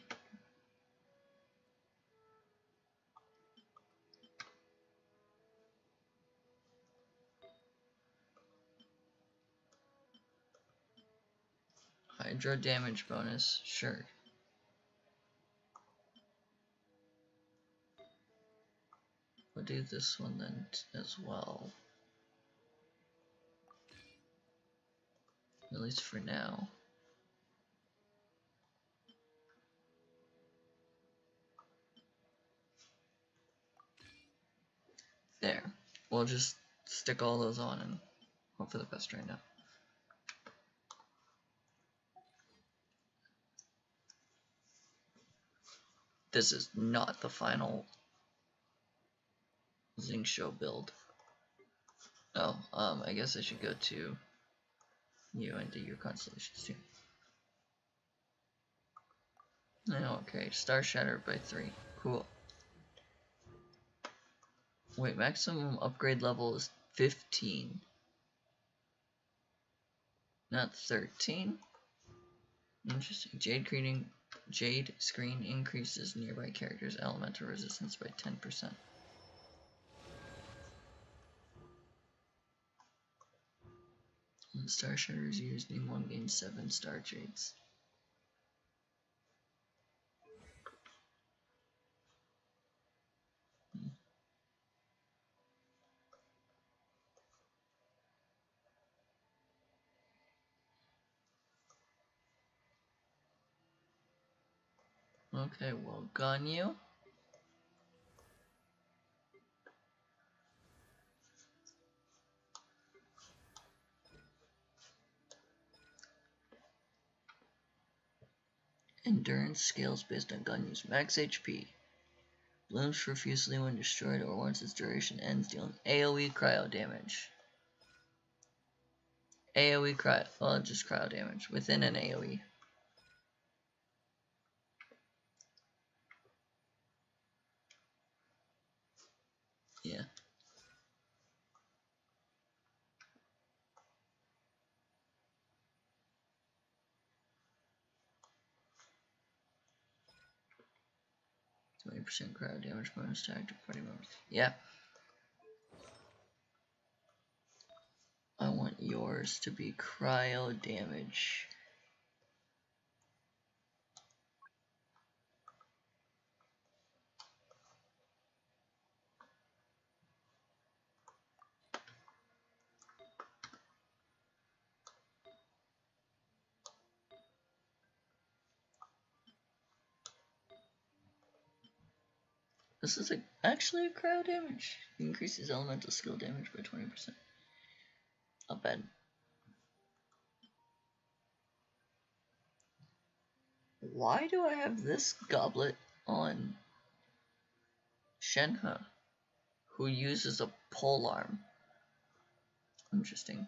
Hydro damage bonus, sure. We'll do this one then as well. At least for now. There. We'll just stick all those on and hope for the best right now. This is not the final Xingqiu build. Oh, I guess I should go to you and do your constellations too. Okay, Star Shattered by 3. Cool. Wait, maximum upgrade level is 15. Not 13? Interesting. Jade screen increases nearby characters' elemental resistance by 10%. When Star Shatter is used, name 1 gains 7 Star Jades. Okay, well, Ganyu. Endurance scales based on Ganyu's max HP. Blooms profusely when destroyed or once its duration ends, dealing AoE cryo damage. AoE cryo, well, just cryo damage within an AoE. Yeah. %20 cryo damage bonus to active party members. Yeah. I want yours to be cryo damage. This is actually a cryo damage. Increases elemental skill damage by 20%. Not bad. Why do I have this goblet on Shenhe, who uses a pole arm? Interesting.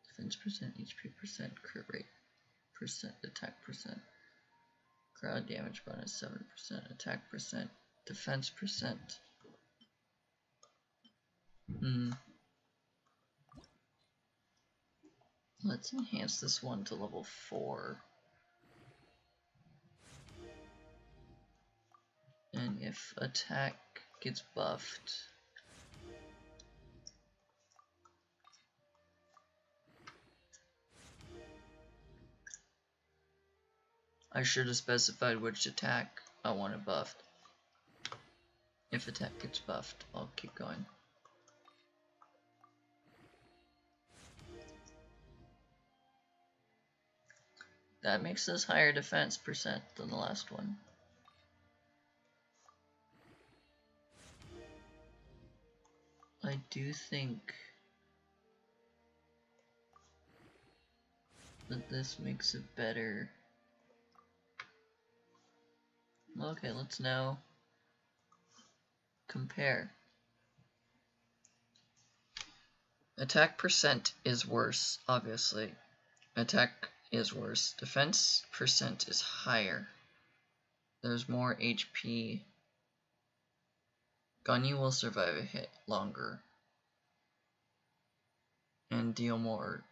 Defense percent, HP percent, crit rate percent, attack percent, crowd damage bonus 7%, attack percent, defense percent. Let's enhance this one to level 4. And if attack gets buffed, I should have specified which attack I wanted buffed. If attack gets buffed, I'll keep going. That makes this higher defense percent than the last one. I do think that this makes it better. Okay, let's now compare. Attack percent is worse, obviously. Attack is worse. Defense percent is higher. There's more HP. Ganyu will survive a hit longer and deal more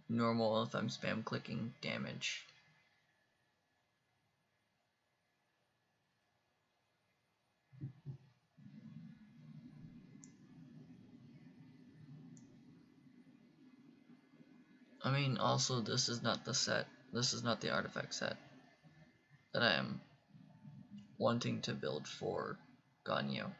normal if I'm spam clicking damage. I mean, also this is not the set. This is not the artifact set that I am wanting to build for Ganyu.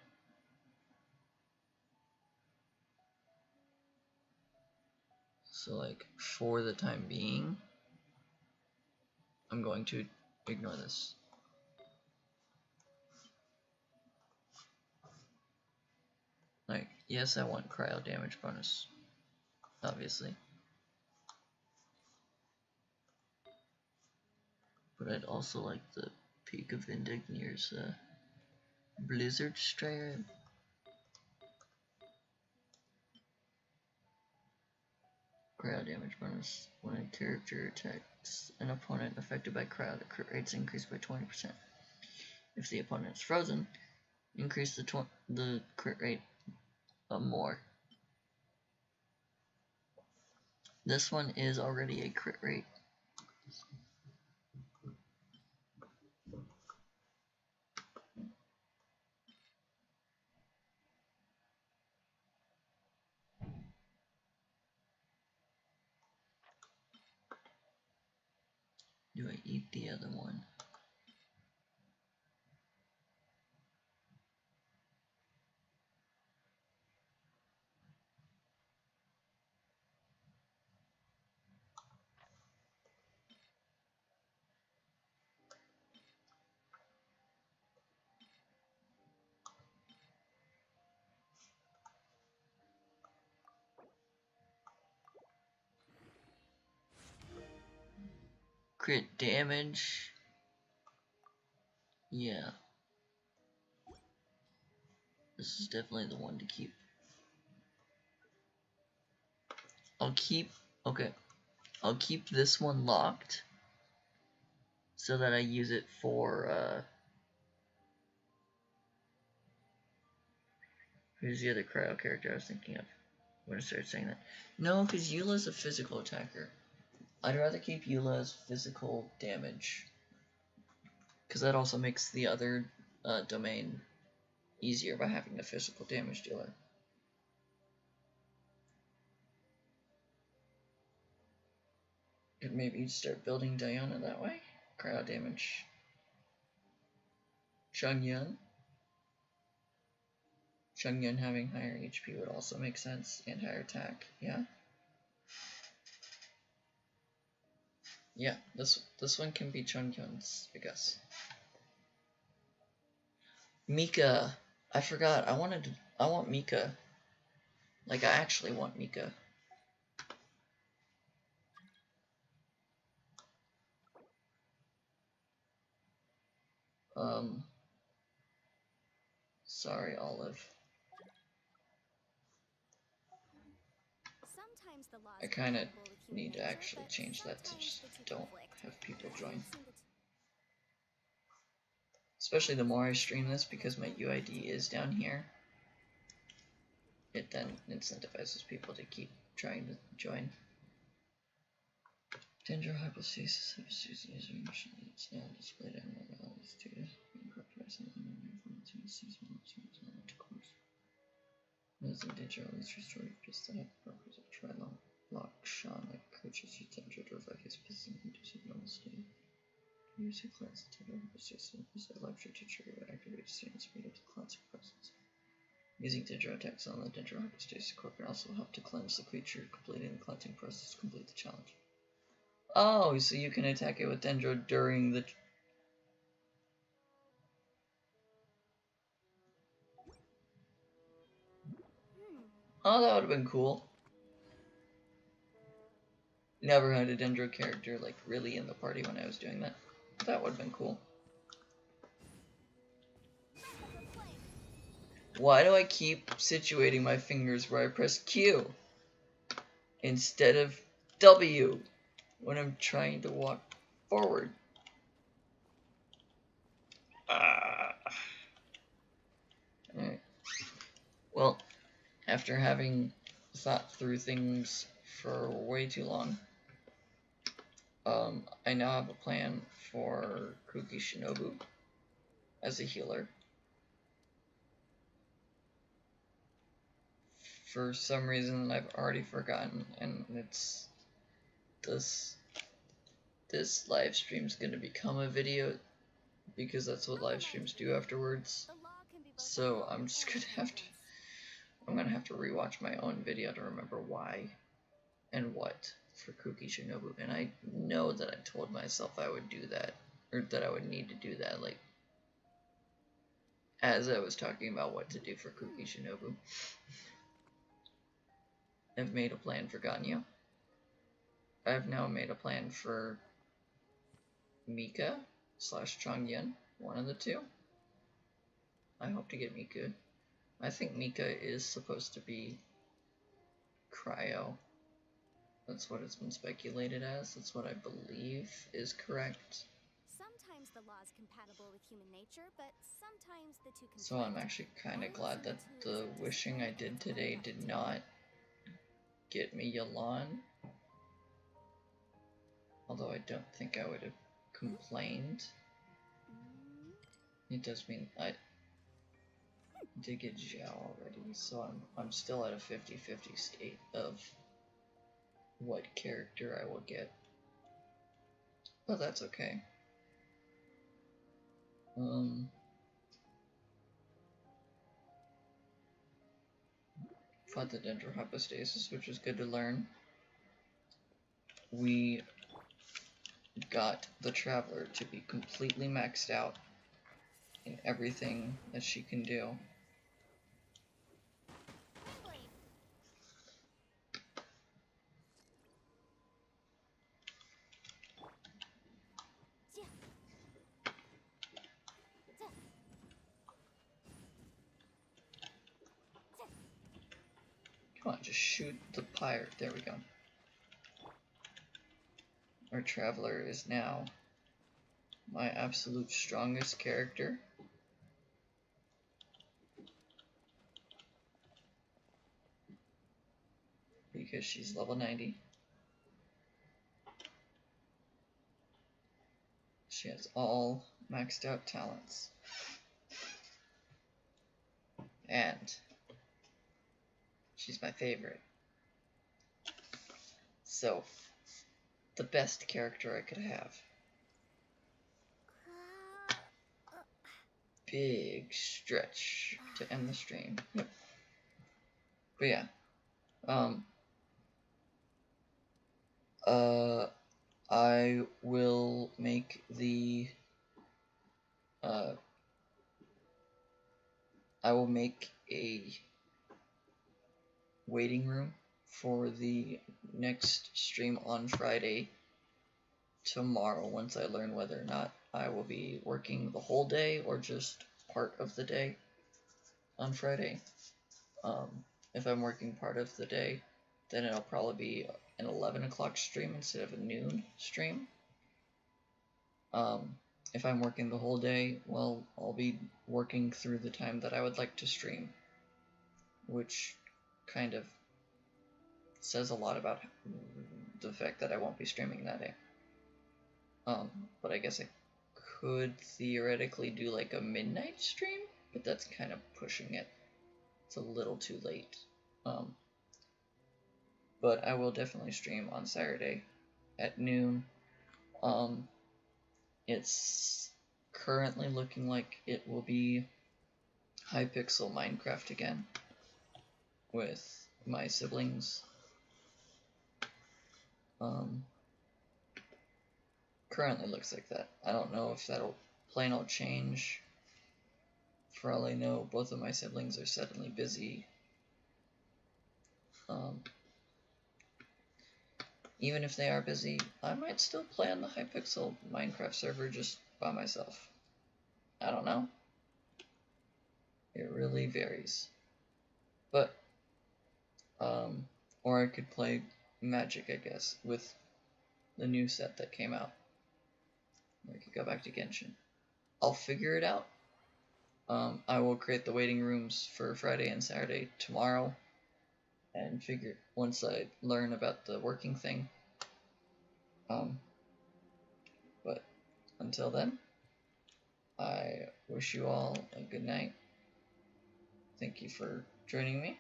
So like, for the time being, I'm going to ignore this. Like, yes, I want cryo damage bonus, obviously. But I'd also like the Peak of Indignir's Blizzard Strike. Cryo damage bonus. When a character attacks an opponent affected by cryo, the crit rate's increased by 20%. If the opponent is frozen, increase the crit rate more. This one is already a crit rate. Do I eat the other one? Crit damage. Yeah. This is definitely the one to keep. Okay. I'll keep this one locked so that I use it for, who's the other cryo character I was thinking of when I started saying that? No, because Eula's a physical attacker. I'd rather keep Eula's physical damage, because that also makes the other domain easier by having a physical damage dealer. Could maybe start building Diana that way. Cryo damage. Changyun Chungyun having higher HP would also make sense, and higher attack, yeah. Yeah, this one can be Chungyun's, I guess. Mika, I forgot. I want Mika. Like, I actually want Mika. Sorry, Olive. Sometimes the laws I kind of compatible with human need to nature, actually but change that to sometimes just the two don't conflict. have people I join. haven't seen the Especially the more I stream this, because my UID is down here, it then incentivizes people to keep trying to join. Dendro hypostasis is initially it's now displayed on my values to as the Dendro is restored because the purpose of Trilon Lock Sean like coaches use Dendro to revive his piston into a normal state. Use a cleanse the Dendro hypostasis is electric to trigger activate stand speed of the cleansing process. Using Dendro attacks on the Dendro hypostasis core can also help to cleanse the creature, completing the cleansing process to complete the challenge. Oh, so you can attack it with Dendro during the... Oh, that would have been cool. Never had a Dendro character, like, really in the party when I was doing that. That would have been cool. Why do I keep situating my fingers where I press Q instead of W when I'm trying to walk forward? Alright. Well, after having thought through things for way too long, I now have a plan for Kuki Shinobu as a healer. For some reason I've already forgotten, and it's this live stream's gonna become a video because that's what live streams do afterwards. So I'm just gonna have to rewatch my own video to remember why and what for Kuki Shinobu, and I know that I told myself I would do that, or that I would need to do that, like, as I was talking about what to do for Kuki Shinobu. I've made a plan for Ganyu. I've now made a plan for Mika / Chongyun, one of the two. I hope to get Mika. I think Mika is supposed to be Cryo. That's what it's been speculated as. That's what I believe is correct. Sometimes the law is compatible with human nature, but sometimes the two conflict. So I'm actually kind of glad that the wishing I did today did not get me Yalan. Although I don't think I would have complained. It does mean I did get Zhao already, so I'm still at a 50-50 state of what character I will get. But that's okay. Fought the Dendro hypostasis, which was good to learn. We got the Traveler to be completely maxed out in everything that she can do. Come on, just shoot the pirate. There we go. Our Traveler is now my absolute strongest character. Because she's level 90. She has all maxed out talents. And she's my favorite. So, the best character I could have. big stretch to end the stream. Yep. But yeah. I will make the I will make a waiting room for the next stream on Friday tomorrow, once I learn whether or not I will be working the whole day or just part of the day on Friday. If I'm working part of the day, then it'll probably be an 11 o'clock stream instead of a noon stream. If I'm working the whole day, well, I'll be working through the time that I would like to stream, which kind of says a lot about the fact that I won't be streaming that day. But I guess I could theoretically do like a midnight stream, but that's kind of pushing it. It's a little too late. But I will definitely stream on Saturday at noon. It's currently looking like it will be Hypixel Minecraft again with my siblings. Currently looks like that. I don't know if that'll plan will change. For all I know, both of my siblings are suddenly busy. Even if they are busy, I might still play on the Hypixel Minecraft server just by myself. I don't know. It really varies. But, or I could play Magic, I guess, with the new set that came out. I could go back to Genshin. I'll figure it out. I will create the waiting rooms for Friday and Saturday tomorrow, and figure once I learn about the working thing. But until then, I wish you all a good night. Thank you for joining me.